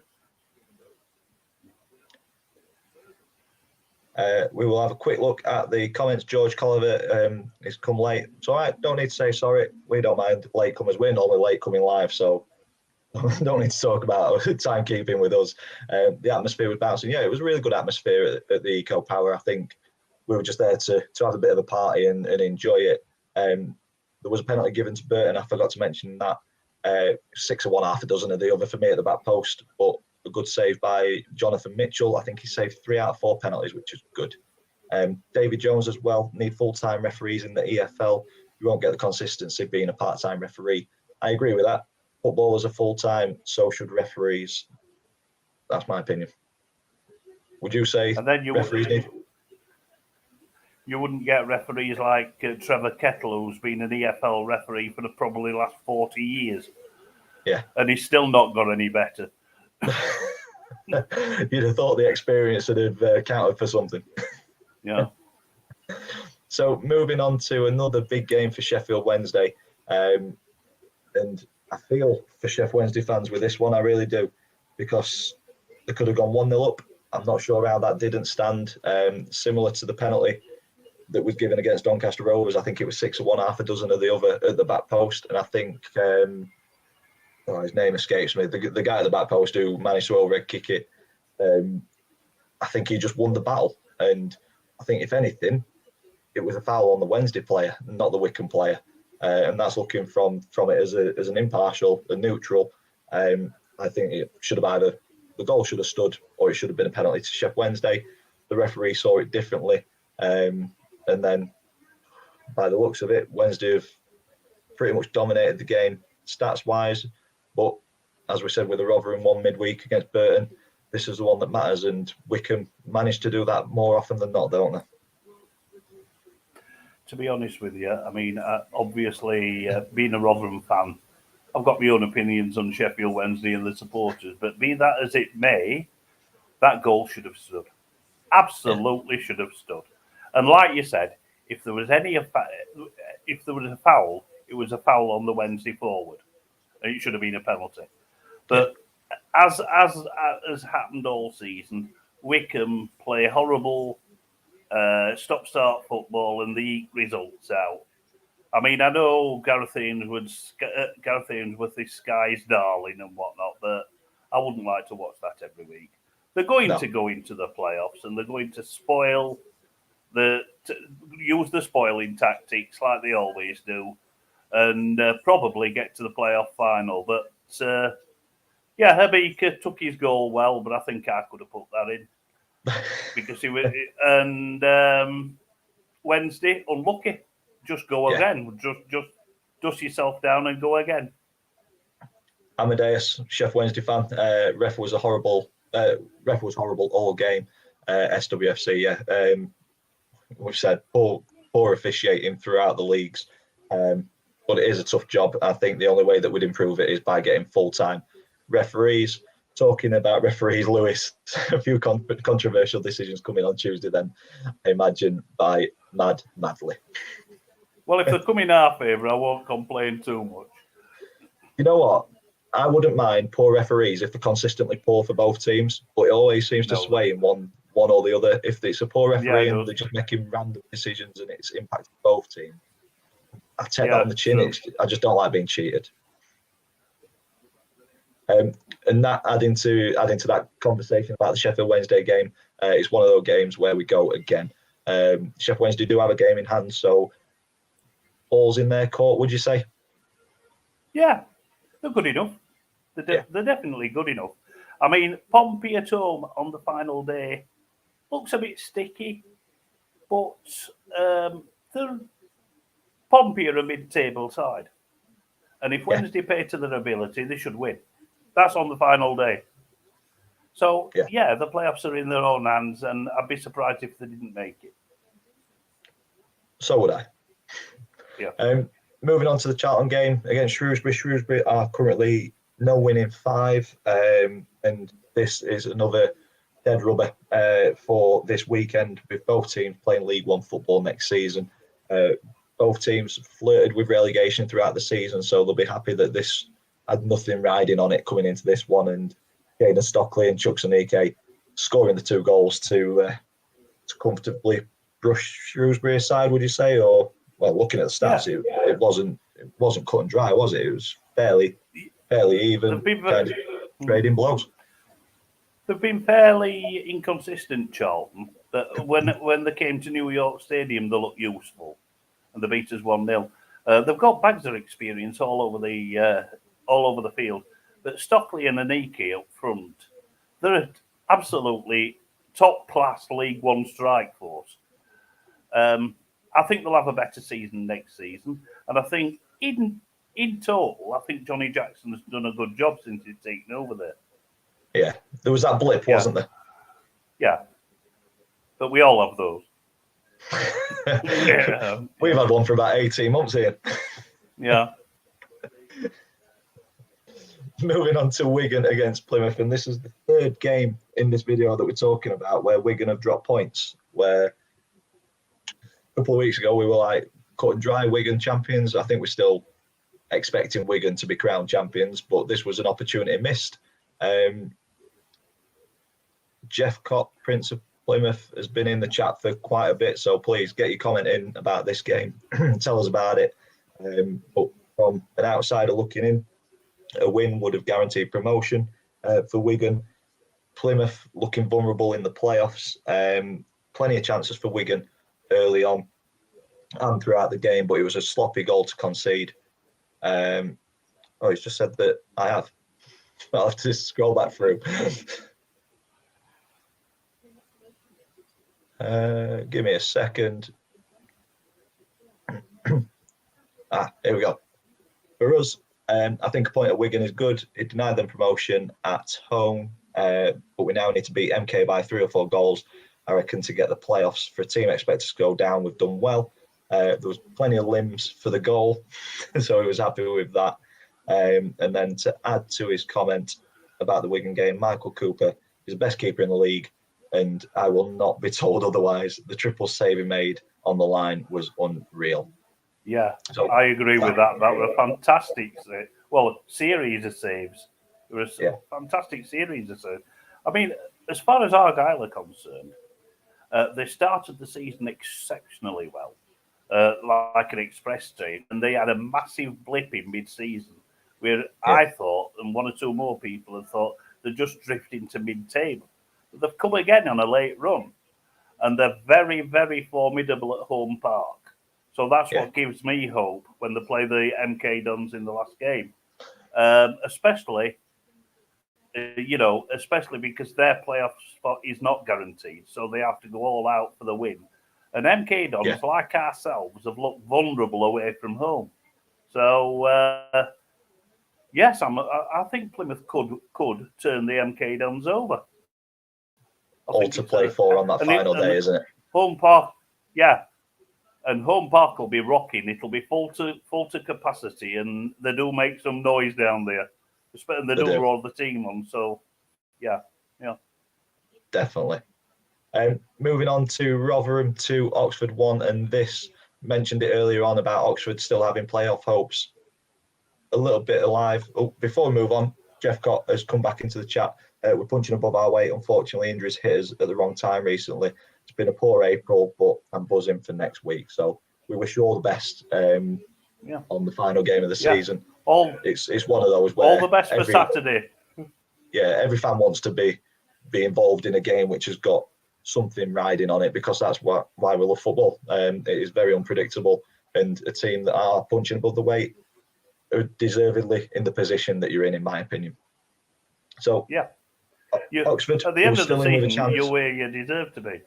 S1: We will have a quick look at the comments. George Colliver has come late. It's all right. Don't need to say sorry. We don't mind late comers. We're normally late coming live, so don't need to talk about timekeeping with us. The atmosphere was bouncing. Yeah, it was a really good atmosphere at the Eco Power. I think we were just there to have a bit of a party and enjoy it. There was a penalty given to Burton. I forgot to mention that. 6 of one, half a dozen of the other for me at the back post, but a good save by Jonathan Mitchell. I think he saved 3 out of 4 penalties, which is good. David Jones as well. Need full-time referees in the EFL. You won't get the consistency being a part-time referee. I agree with that. Footballers are full-time, so should referees. That's my opinion. Would you say referees need?
S2: You wouldn't get referees like Trevor Kettle, who's been an EFL referee for the probably last 40 years.
S1: Yeah.
S2: And he's still not got any better.
S1: You'd have thought the experience would have counted for something.
S2: Yeah.
S1: So moving on to another big game for Sheffield Wednesday. And I feel for Sheffield Wednesday fans with this one, I really do, because they could have gone 1-0 up. I'm not sure how that didn't stand. Similar to the penalty that was given against Doncaster Rovers, I think it was 6 of one, half a dozen of the other at the back post. And I think, his name escapes me, the guy at the back post who managed to overhead kick it, I think he just won the battle. And I think, if anything, it was a foul on the Wednesday player, not the Wycombe player. And that's looking from it as an impartial, a neutral. I think it should have either, the goal should have stood, or it should have been a penalty to Sheffield Wednesday. The referee saw it differently. And then, by the looks of it, Wednesday have pretty much dominated the game stats-wise. But as we said with the Rotherham one midweek against Burton, this is the one that matters. And Wycombe managed to do that more often than not, don't they?
S2: To be honest with you, I mean, obviously, being a Rotherham fan, I've got my own opinions on Sheffield Wednesday and the supporters. But be that as it may, that goal should have stood. Absolutely should have stood. And like you said, if there was a foul, it was a foul on the Wednesday forward, and it should have been a penalty. But as has happened all season, Wickham play horrible stop-start football and they eke results out. I mean, I know Gareth Ainsworth's this Sky's darling and whatnot, but I wouldn't like to watch that every week. They're going to go into the playoffs and they're going to use the spoiling tactics like they always do, and probably get to the playoff final. But Hebeke took his goal well, but I think I could have put that in because he was. And Wednesday, unlucky. Just go again. Just dust yourself down and go again.
S1: Amadeus, Chef Wednesday fan. Ref was horrible all game. SWFC, we've said poor officiating throughout the leagues, but it is a tough job. I think the only way that would improve it is by getting full-time referees. Talking about referees, Lewis, a few controversial decisions coming on Tuesday then, I imagine, by Madly.
S2: Well, if they come in our favour, I won't complain too much.
S1: You know what? I wouldn't mind poor referees if they're consistently poor for both teams, but it always seems to sway in one or the other. If it's a poor referee and they're just making random decisions and it's impacting both teams, I take that on the chin. I just don't like being cheated. And that adding to that conversation about the Sheffield Wednesday game, it's one of those games where we go again. Sheffield Wednesday do have a game in hand, so ball's in their court, would you say?
S2: Yeah, they're good enough. They're definitely good enough. I mean, Pompey at home on the final day looks a bit sticky, but Pompey are a mid-table side. And if Wednesday play to their ability, they should win. That's on the final day. So, the playoffs are in their own hands, and I'd be surprised if they didn't make it.
S1: So would I.
S2: Yeah.
S1: Moving on to the Charlton game against Shrewsbury. Shrewsbury are currently no win in 5, and this is another dead rubber for this weekend, with both teams playing League One football next season. Both teams flirted with relegation throughout the season, so they'll be happy that this had nothing riding on it coming into this one, and Caden Stockley and Chuck C&K scoring the 2 goals to comfortably brush Shrewsbury aside, would you say? Or, well, looking at the stats, it wasn't cut and dry, was it? It was fairly even, kind of trading blows.
S2: They've been fairly inconsistent, Charlton. But when they came to New York Stadium, they looked useful, and they beat us 1-0. They've got bags of experience all over the field. But Stockley and Aniki up front, they're absolutely top-class League One strike force. I think they'll have a better season next season. And I think in total, I think Johnny Jackson has done a good job since he's taken over there.
S1: Yeah, there was that blip, wasn't there?
S2: Yeah. But we all have those.
S1: We've had one for about 18 months here.
S2: Yeah.
S1: Moving on to Wigan against Plymouth, and this is the 3rd game in this video that we're talking about where Wigan have dropped points, where a couple of weeks ago we were like cut and dry Wigan champions. I think we're still expecting Wigan to be crowned champions, but this was an opportunity missed. Jeff Cott, Prince of Plymouth, has been in the chat for quite a bit, so please get your comment in about this game. Tell us about it. But from an outsider looking in, a win would have guaranteed promotion for Wigan. Plymouth looking vulnerable in the playoffs. Plenty of chances for Wigan early on and throughout the game, but it was a sloppy goal to concede. He's just said that I have. I'll have to scroll back through. Give me a second. Here we go. For us, I think a point at Wigan is good. It denied them promotion at home, but we now need to beat MK by 3 or 4 goals, I reckon, to get the playoffs. For a team expected to go down, we've done well. There was plenty of limbs for the goal, so he was happy with that. And then to add to his comment about the Wigan game, Michael Cooper is the best keeper in the league, and I will not be told otherwise. The triple save he made on the line was unreal.
S2: Yeah, so I agree with that. That was a fantastic series of saves. It was a fantastic series of saves. I mean, as far as Argyle are concerned, they started the season exceptionally well, like an express train, and they had a massive blip in mid-season where I thought, and one or two more people have thought, they're just drifting to mid-table. But they've come again on a late run, and they're very, very formidable at home park. So that's what gives me hope when they play the MK Dons in the last game, especially because their playoff spot is not guaranteed, so they have to go all out for the win. And MK Dons, like ourselves, have looked vulnerable away from home. So yes, I think Plymouth could turn the MK Dons over.
S1: All to play for on that final day, isn't it?
S2: Home park, and home park will be rocking. It'll be full to capacity, and they do make some noise down there. And they do roll the team on. So, yeah.
S1: Definitely. Moving on to Rotherham 2, Oxford 1, and this mentioned it earlier on about Oxford still having playoff hopes a little bit alive. Oh, before we move on, Jeff Cott has come back into the chat. We're punching above our weight. Unfortunately, injuries hit us at the wrong time recently. It's been a poor April, but I'm buzzing for next week. So we wish you all the best on the final game of the season. It's one of those where
S2: all the best for Saturday.
S1: Yeah, every fan wants to be involved in a game which has got something riding on it, because that's why we love football. It is very unpredictable, and a team that are punching above the weight are deservedly in the position that you're in my opinion. So Oxford,
S2: at the end of the season, you're where you deserve to be.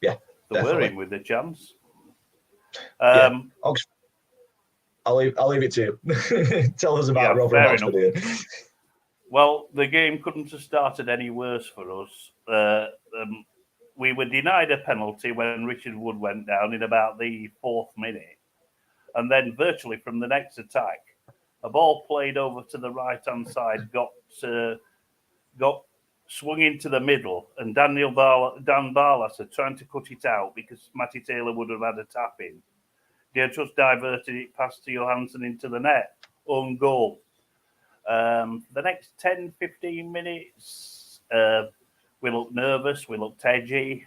S1: Yeah,
S2: so we're in with a chance.
S1: Oxford, I'll leave it to you. Tell us about Rotherham Oxford.
S2: Well, the game couldn't have started any worse for us. We were denied a penalty when Richard Wood went down in about the 4th minute. And then virtually from the next attack, a ball played over to the right-hand side got swung into the middle, and Dan Barlasser trying to cut it out because Matty Taylor would have had a tap in. They had just diverted it past to Johansson into the net. Own goal. The next 10, 15 minutes, we looked nervous, we looked edgy.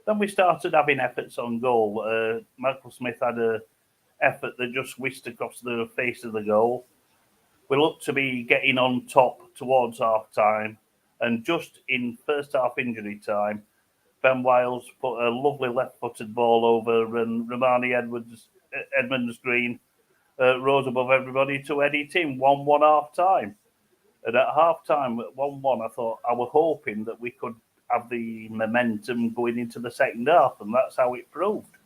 S2: Then we started having efforts on goal. Michael Smith had an effort that just whisked across the face of the goal. We looked to be getting on top towards half-time. And just in first half injury time, Ben Wiles put a lovely left-footed ball over, and Romani Edmonds Green rose above everybody to head it in 1-1 half-time. And at half-time, at 1-1, I thought, I was hoping that we could have the momentum going into the second half, and that's how it proved.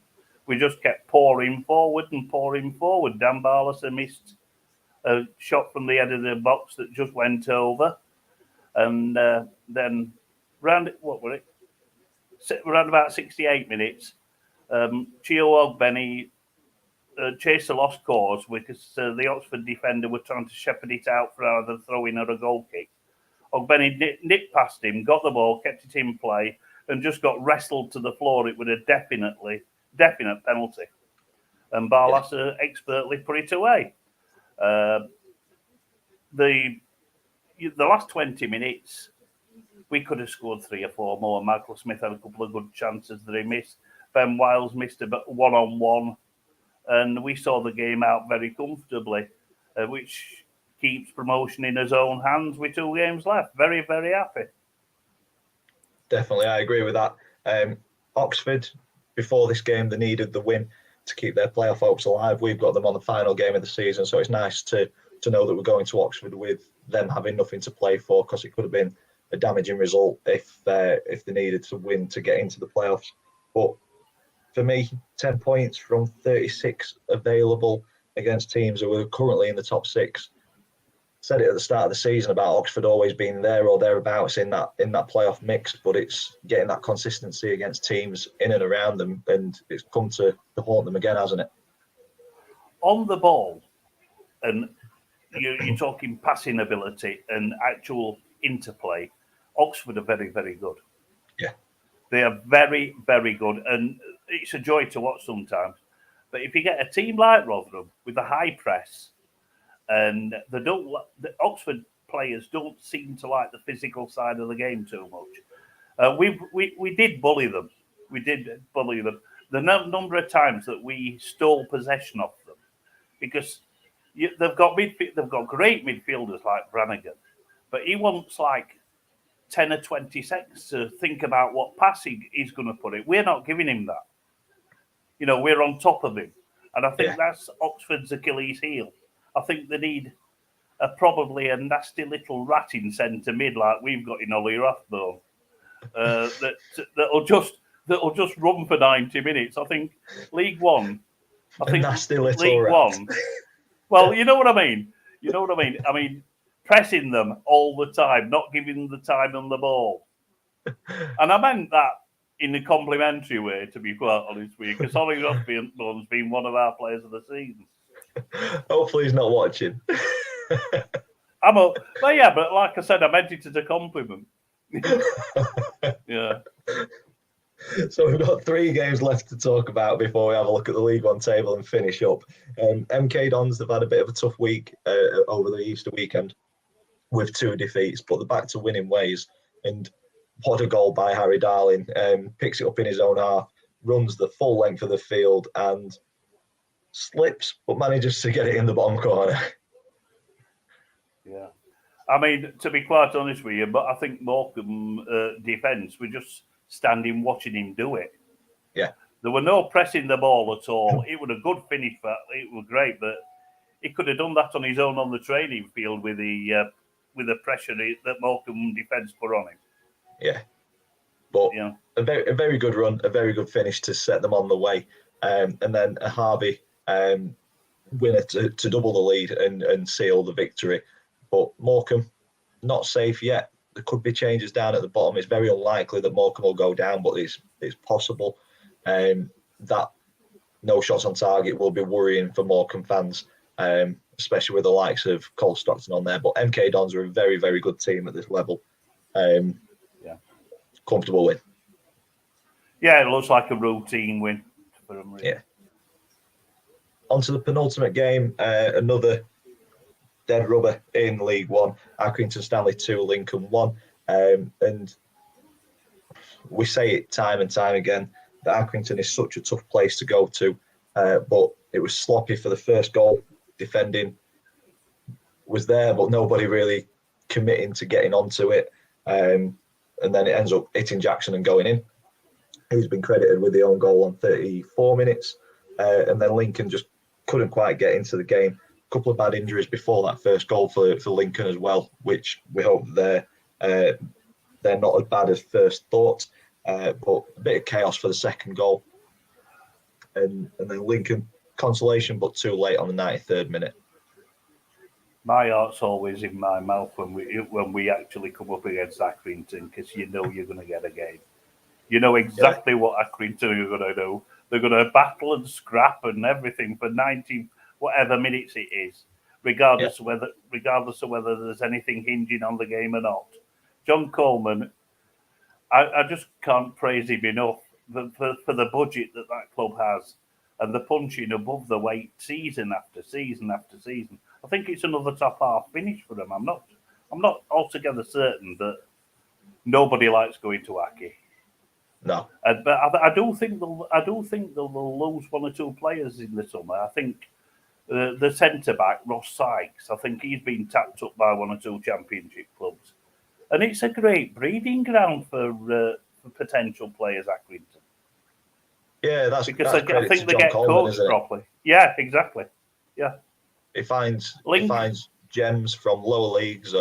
S2: We just kept pouring forward. Dan Barlasser missed a shot from the end of the box that just went over. And then around about 68 minutes, Chio Ogbenny chased a lost cause because the Oxford defender were trying to shepherd it out for either throw-in or a goal kick. Ogbenny nipped past him, got the ball, kept it in play, and just got wrestled to the floor. It was a definite penalty. And Barlasser expertly put it away. The last 20 minutes, we could have scored 3 or 4 more. Michael Smith had a couple of good chances that he missed. Ben Wiles missed a one-on-one. And we saw the game out very comfortably, which keeps promotion in his own hands with 2 games left. Very, very happy.
S1: Definitely, I agree with that. Oxford, before this game, they needed the win to keep their playoff hopes alive. We've got them on the final game of the season, so it's nice to know that we're going to Oxford with them having nothing to play for, because it could have been a damaging result if they needed to win to get into the playoffs. But for me, 10 points from 36 available against teams who are currently in the top 6. Said it at the start of the season about Oxford always being there or thereabouts in that playoff mix, but it's getting that consistency against teams in and around them, and it's come to haunt them again, hasn't it?
S2: On the ball, and you're talking passing ability and actual interplay, Oxford are very, very good.
S1: Yeah.
S2: They are very, very good, and it's a joy to watch sometimes. But if you get a team like Rotherham with a high press, and Oxford players don't seem to like the physical side of the game too much. We did bully them. We did bully them. The number of times that we stole possession of them, because they've got great midfielders like Brannigan, but he wants like 10 or 20 seconds to think about what pass he's going to put it. We're not giving him that. We're on top of him. And I think that's Oxford's Achilles heel. I think they need probably a nasty little rat in centre mid like we've got in Ollie Rathbone. That'll just run for 90 minutes. I think League One.
S1: Nasty little rat.
S2: Well, you know what I mean. I mean, pressing them all the time, not giving them the time on the ball. And I meant that in a complimentary way, to be quite honest with you, because Ollie Rathbone's been one of our players of the season.
S1: Hopefully he's not watching.
S2: But like I said, I meant it as a compliment. Yeah.
S1: So we've got 3 games left to talk about before we have a look at the League One table and finish up. MK Dons, they've had a bit of a tough week over the Easter weekend with 2 defeats, but they're back to winning ways. And what a goal by Harry Darling. Picks it up in his own half, runs the full length of the field and slips, but manages to get it in the bottom corner.
S2: Yeah. I mean, to be quite honest with you, but I think Morecambe defence, we're just standing watching him do it.
S1: Yeah.
S2: There were no pressing the ball at all. It was a good finish. It was great, but he could have done that on his own on the training field with the pressure that Morecambe defence put on him.
S1: Yeah. But a very good run, a very good finish to set them on the way. And then a Harvey winner to double the lead and seal the victory. But Morecambe, not safe yet. There could be changes down at the bottom. It's very unlikely that Morecambe will go down, but it's possible. That no shots on target will be worrying for Morecambe fans, especially with the likes of Cole Stockton on there. But MK Dons are a very, very good team at this level. Comfortable win.
S2: Yeah, it looks like a routine win for them. Really.
S1: Yeah. On to the penultimate game, another dead rubber in League One. Accrington Stanley 2, Lincoln 1. And we say it time and time again that Accrington is such a tough place to go to. But it was sloppy for the first goal. Defending was there, but nobody really committing to getting onto it. And then it ends up hitting Jackson and going in, who's been credited with the own goal on 34 minutes. And then Lincoln just couldn't quite get into the game. A couple of bad injuries before that first goal for Lincoln as well, which we hope they're not as bad as first thought. But a bit of chaos for the second goal. And then Lincoln, consolation, but too late on the 93rd minute.
S2: My heart's always in my mouth when we actually come up against Accrington, because you know you're going to get a game. You know exactly what Accrington are going to do. They're going to battle and scrap and everything for 90 whatever minutes it is, regardless of whether there's anything hinging on the game or not. John Coleman, I just can't praise him enough for the budget that club has and the punching above the weight season after season after season. I think it's another top half finish for them. I'm not altogether certain, but nobody likes going to Aki.
S1: No,
S2: but I do think they'll lose 1 or 2 players in the summer. I think the centre back Ross Sykes, I think he's been tapped up by 1 or 2 championship clubs, and it's a great breeding ground for potential players. Accrington.
S1: Yeah, that's
S2: because
S1: I think
S2: they get coached properly. Yeah, exactly. Yeah.
S1: He finds gems from lower leagues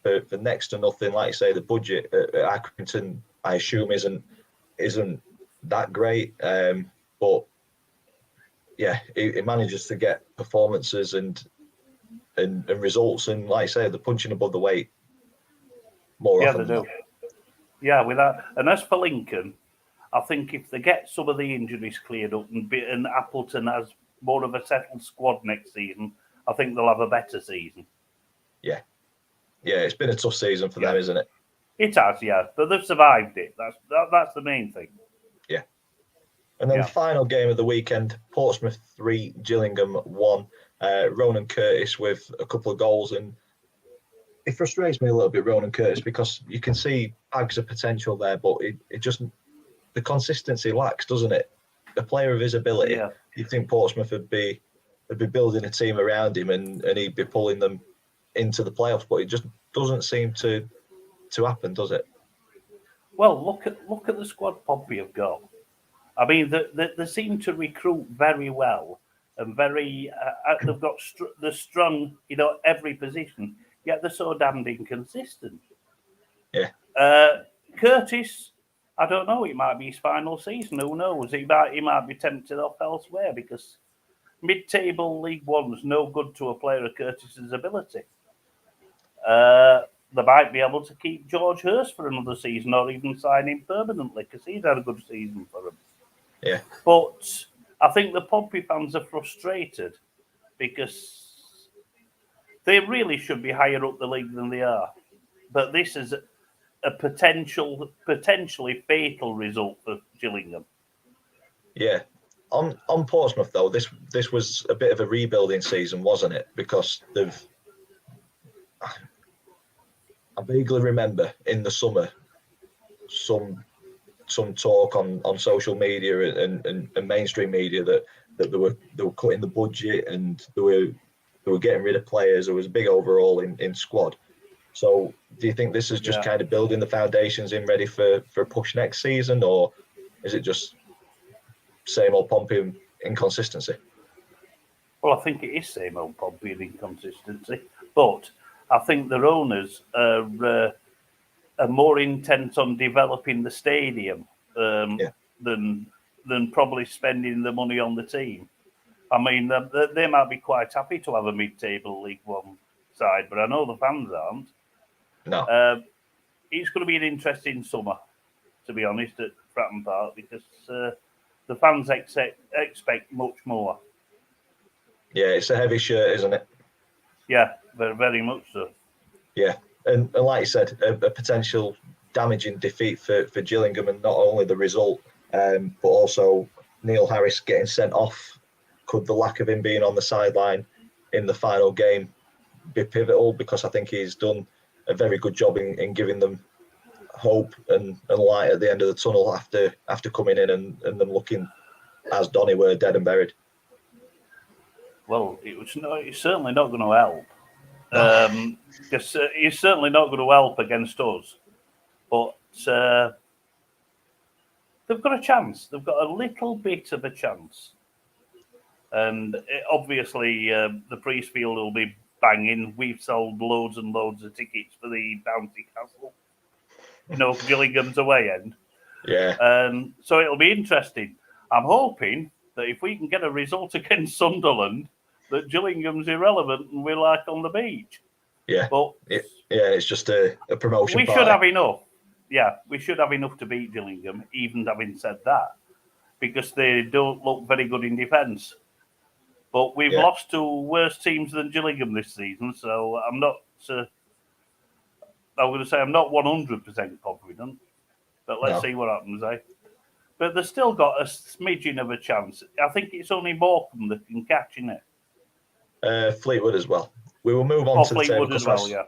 S1: for next to nothing. Like you say, the budget at Accrington, I assume, isn't that great. But yeah, he manages to get performances and results, and like I say, the punching above the weight more often.
S2: Yeah, they do. Yeah, with that. And as for Lincoln, I think if they get some of the injuries cleared up and Appleton has more of a settled squad next season, I think they'll have a better season. Yeah,
S1: it's been a tough season for them, isn't it?
S2: It has, yeah, but they've survived it. That's the main thing.
S1: Yeah. And then the final game of the weekend, Portsmouth 3, Gillingham 1. Ronan Curtis with a couple of goals, and it frustrates me a little bit, Ronan Curtis, because you can see bags of potential there, but it just, the consistency lacks, doesn't it? A player of his ability,
S2: Yeah.
S1: you think Portsmouth would be building a team around him and he'd be pulling them into the playoffs, but it just doesn't seem to happen, does it?
S2: Well, look at the squad Pompey have got. I mean, they seem to recruit very well and very. They've got they're strong, every position. Yet they're so damned inconsistent.
S1: Yeah.
S2: Curtis, I don't know. It might be his final season. Who knows? He might be tempted off elsewhere because mid-table League One's no good to a player of Curtis's ability. They might be able to keep George Hurst for another season or even sign him permanently because he's had a good season for them.
S1: Yeah.
S2: But I think the Pompey fans are frustrated because they really should be higher up the league than they are. But this is a potentially fatal result for Gillingham.
S1: Yeah. On Portsmouth though, this was a bit of a rebuilding season, wasn't it? Because I vaguely remember in the summer some talk on social media and mainstream media that they were cutting the budget and they were getting rid of players. There was a big overhaul in squad. So do you think this is just kind of building the foundations in ready for a push next season, or is it just same old Pompey inconsistency?
S2: Well, I think it is same old Pompey inconsistency, but I think their owners are more intent on developing the stadium than probably spending the money on the team. I mean, they might be quite happy to have a mid-table League One side, but I know the fans aren't.
S1: No.
S2: It's going to be an interesting summer, to be honest, at Fratton Park because the fans expect much more.
S1: Yeah, it's a heavy shirt, isn't it?
S2: Yeah, very, very much so.
S1: Yeah, and like you said, a potential damaging defeat for Gillingham, and not only the result, but also Neil Harris getting sent off. Could the lack of him being on the sideline in the final game be pivotal? Because I think he's done a very good job in giving them hope and light at the end of the tunnel after coming in and them looking as Donny were dead and buried.
S2: Well, it's certainly not going to help. Because he's certainly not going to help against us. But they've got a chance. They've got a little bit of a chance. And obviously, the Priestfield will be banging. We've sold loads and loads of tickets for the Bounty Castle. Gillingham's away end.
S1: Yeah.
S2: So it'll be interesting. I'm hoping that if we can get a result against Sunderland, that Gillingham's irrelevant and we're like on the beach.
S1: Yeah.
S2: But
S1: it's just a promotion.
S2: We should have enough. Yeah, we should have enough to beat Gillingham, even having said that, because they don't look very good in defence. But we've lost to worse teams than Gillingham this season, so I'm not. I'm going to say I'm not 100% confident, but let's see what happens, eh? But they've still got a smidgen of a chance. I think it's only Morecambe that can catch in it.
S1: Fleetwood as well. We will move on to the table
S2: as well,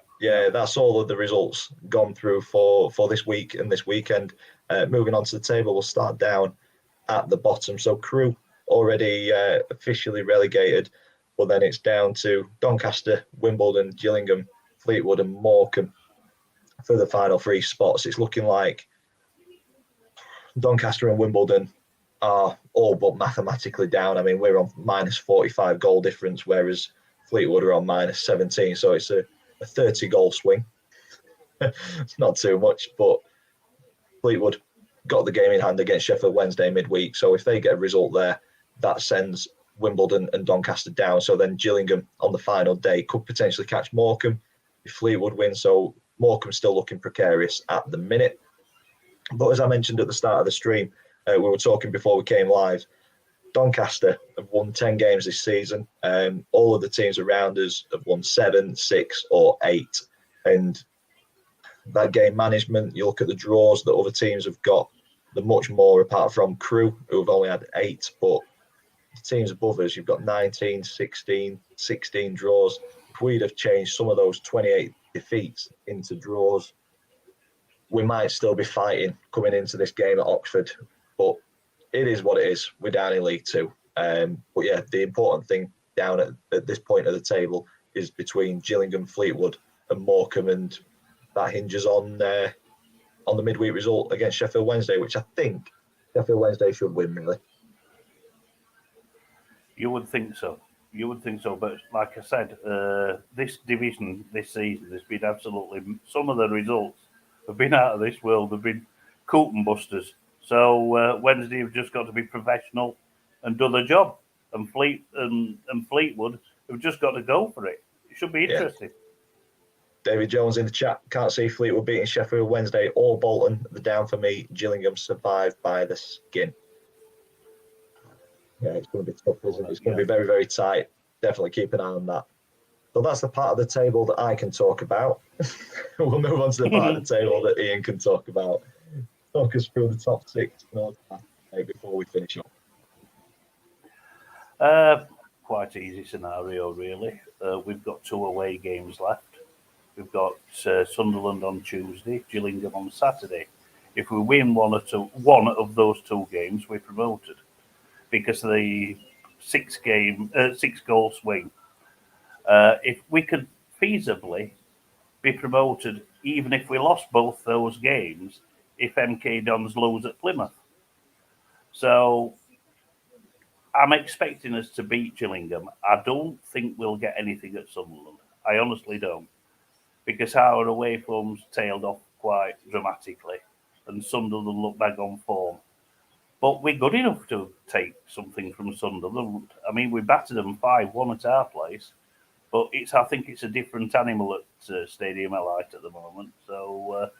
S1: that's all of the results gone through for this week and this weekend. Moving on to the table, we'll start down at the bottom. So Crewe already officially relegated, but then it's down to Doncaster, Wimbledon, Gillingham, Fleetwood and Morecambe for the final three spots. It's looking like Doncaster and Wimbledon are all but mathematically down. I mean, we're on minus 45 goal difference, whereas Fleetwood are on minus 17. So it's a 30 goal swing. It's not too much, but Fleetwood got the game in hand against Sheffield Wednesday midweek. So if they get a result there, that sends Wimbledon and Doncaster down. So then Gillingham on the final day could potentially catch Morecambe if Fleetwood win. So Morecambe's still looking precarious at the minute. But as I mentioned at the start of the stream, we were talking before we came live, Doncaster have won 10 games this season. All of the teams around us have won 7, 6 or 8. And that game management, you look at the draws that other teams have got, they're much more, apart from Crewe, who have only had 8. But the teams above us, you've got 19, 16 draws. If we'd have changed some of those 28 defeats into draws, we might still be fighting coming into this game at Oxford. But it is what it is. We're down in League Two. But yeah, the important thing down at this point of the table is between Gillingham, Fleetwood, and Morecambe, and that hinges on the midweek result against Sheffield Wednesday, which I think Sheffield Wednesday should win, really.
S2: You would think so. But like I said, this division this season has been absolutely. Some of the results have been out of this world. Have been Colton busters. So Wednesday have just got to be professional and do the job, and Fleetwood have just got to go for it. It should be interesting.
S1: Yeah. David Jones in the chat, can't see Fleetwood beating Sheffield Wednesday or Bolton. The down for me. Gillingham survived by the skin. Yeah, it's going to be tough, isn't it? It's going to be very, very tight. Definitely keep an eye on that. So that's the part of the table that I can talk about. We'll move on to the part of the table that Ian can talk about. Talk us through the top 6 before we finish
S2: up. Quite easy scenario, really. We've got 2 away games left. We've got Sunderland on Tuesday, Gillingham on Saturday. If we win one of those 2 games, we're promoted because of the 6-goal swing. If we could feasibly be promoted, even if we lost both those games, if MK Dons lose at Plymouth. So I'm expecting us to beat Gillingham. I don't think we'll get anything at Sunderland. I honestly don't. Because our away forms tailed off quite dramatically, and Sunderland look back on form. But we're good enough to take something from Sunderland. I mean, we battered them 5-1 at our place, but I think it's a different animal at Stadium Elite at the moment. So,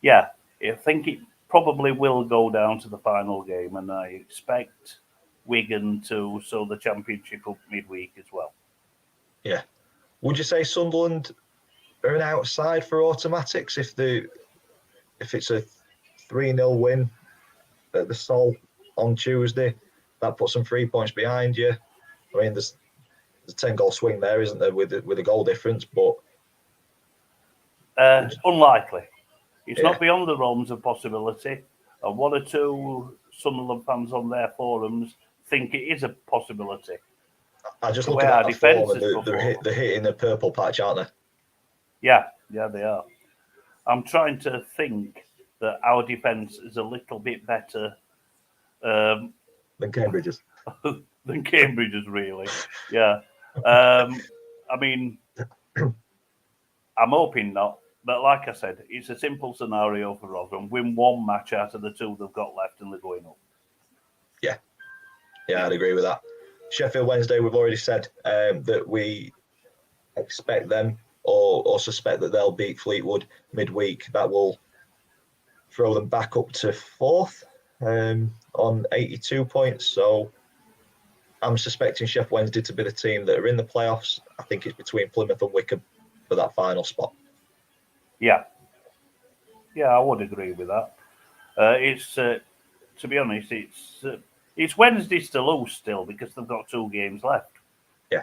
S2: I think it probably will go down to the final game, and I expect Wigan to sew the championship up midweek as well.
S1: Yeah. Would you say Sunderland are an outside for automatics if it's a 3-0 win at the Sol on Tuesday? That puts them 3 points behind you. I mean, there's a 10-goal swing there, isn't there, with a goal difference? But
S2: unlikely. It's not beyond the realms of possibility. And 1 or 2 Sunderland fans on their forums think it is a possibility.
S1: I just look at that form, and they're hitting the purple patch, aren't they?
S2: Yeah, they are. I'm trying to think that our defence is a little bit better
S1: than Cambridge's.
S2: Than Cambridge's, really. Yeah. I mean, I'm hoping not. But like I said, it's a simple scenario for Rotherham. Win 1 match out of the 2 they've got left, and they're going up.
S1: Yeah, I'd agree with that. Sheffield Wednesday, we've already said that we expect them or suspect that they'll beat Fleetwood midweek. That will throw them back up to 4th on 82 points. So I'm suspecting Sheffield Wednesday to be the team that are in the playoffs. I think it's between Plymouth and Wycombe for that final spot.
S2: Yeah, I would agree with that. It's to be honest, it's Wednesdays to lose still because they've got 2 games left.
S1: Yeah.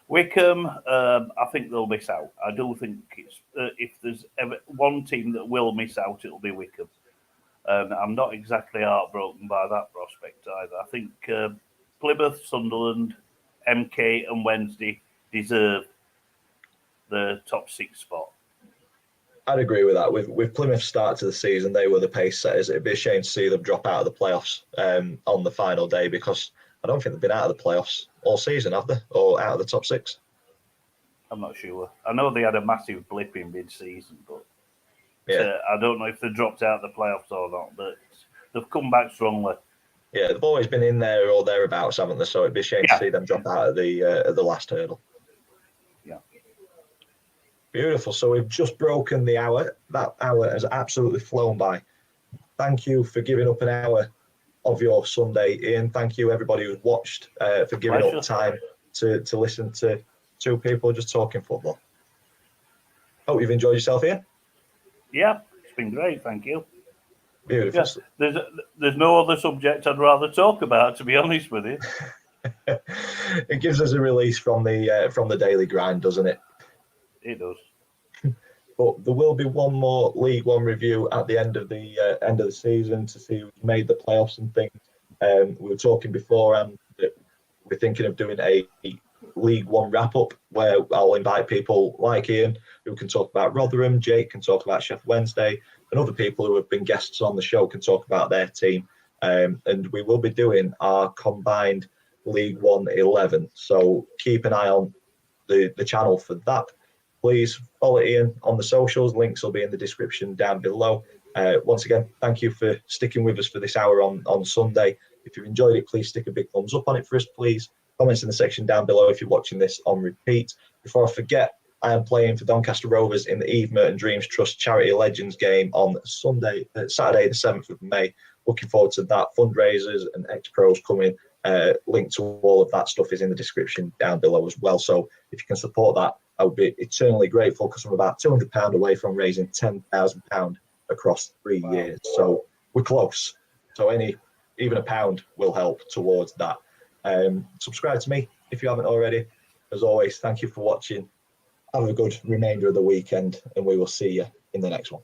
S2: Wycombe, I think they'll miss out. I do think it's if there's ever one team that will miss out, it'll be Wycombe. I'm not exactly heartbroken by that prospect either. I think Plymouth, Sunderland, MK, and Wednesday deserve the top 6 spot.
S1: I'd agree with that. With Plymouth's start to the season, they were the pace setters. It'd be a shame to see them drop out of the playoffs on the final day, because I don't think they've been out of the playoffs all season, have they? Or out of the top 6?
S2: I'm not sure. I know they had a massive blip in mid-season, but I don't know if they dropped out of the playoffs or not, but they've come back strongly.
S1: Yeah, they've always been in there or thereabouts, haven't they? So it'd be a shame to see them drop out of the last hurdle.
S2: Yeah.
S1: Beautiful. So we've just broken the hour. That hour has absolutely flown by. Thank you for giving up an hour of your Sunday, Ian. Thank you, everybody who's watched, for giving up time to listen to 2 people just talking football. Hope you've enjoyed yourself, Ian.
S2: Yeah, it's been great. Thank you.
S1: Beautiful.
S2: Yeah, there's no other subject I'd rather talk about, to be honest with you.
S1: It gives us a release from the daily grind, doesn't it?
S2: It does.
S1: But there will be one more League One review at the end of the season to see who's made the playoffs and things. We were talking beforehand that we're thinking of doing a League One wrap up where I'll invite people like Ian who can talk about Rotherham, Jake can talk about Sheffield Wednesday, and other people who have been guests on the show can talk about their team. And we will be doing our combined League One 11. So keep an eye on the channel for that. Please follow Ian on the socials. Links will be in the description down below. Once again, thank you for sticking with us for this hour on Sunday. If you've enjoyed it, please stick a big thumbs up on it for us, please. Comments in the section down below if you're watching this on repeat. Before I forget, I am playing for Doncaster Rovers in the Eve Merton Dreams Trust Charity Legends game on Saturday, the 7th of May. Looking forward to that. Fundraisers and ex-pros coming. Link to all of that stuff is in the description down below as well. So if you can support that, I would be eternally grateful because I'm about £200 away from raising £10,000 across 3 years. So we're close. So even a pound will help towards that. Subscribe to me if you haven't already. As always, thank you for watching. Have a good remainder of the weekend, and we will see you in the next one.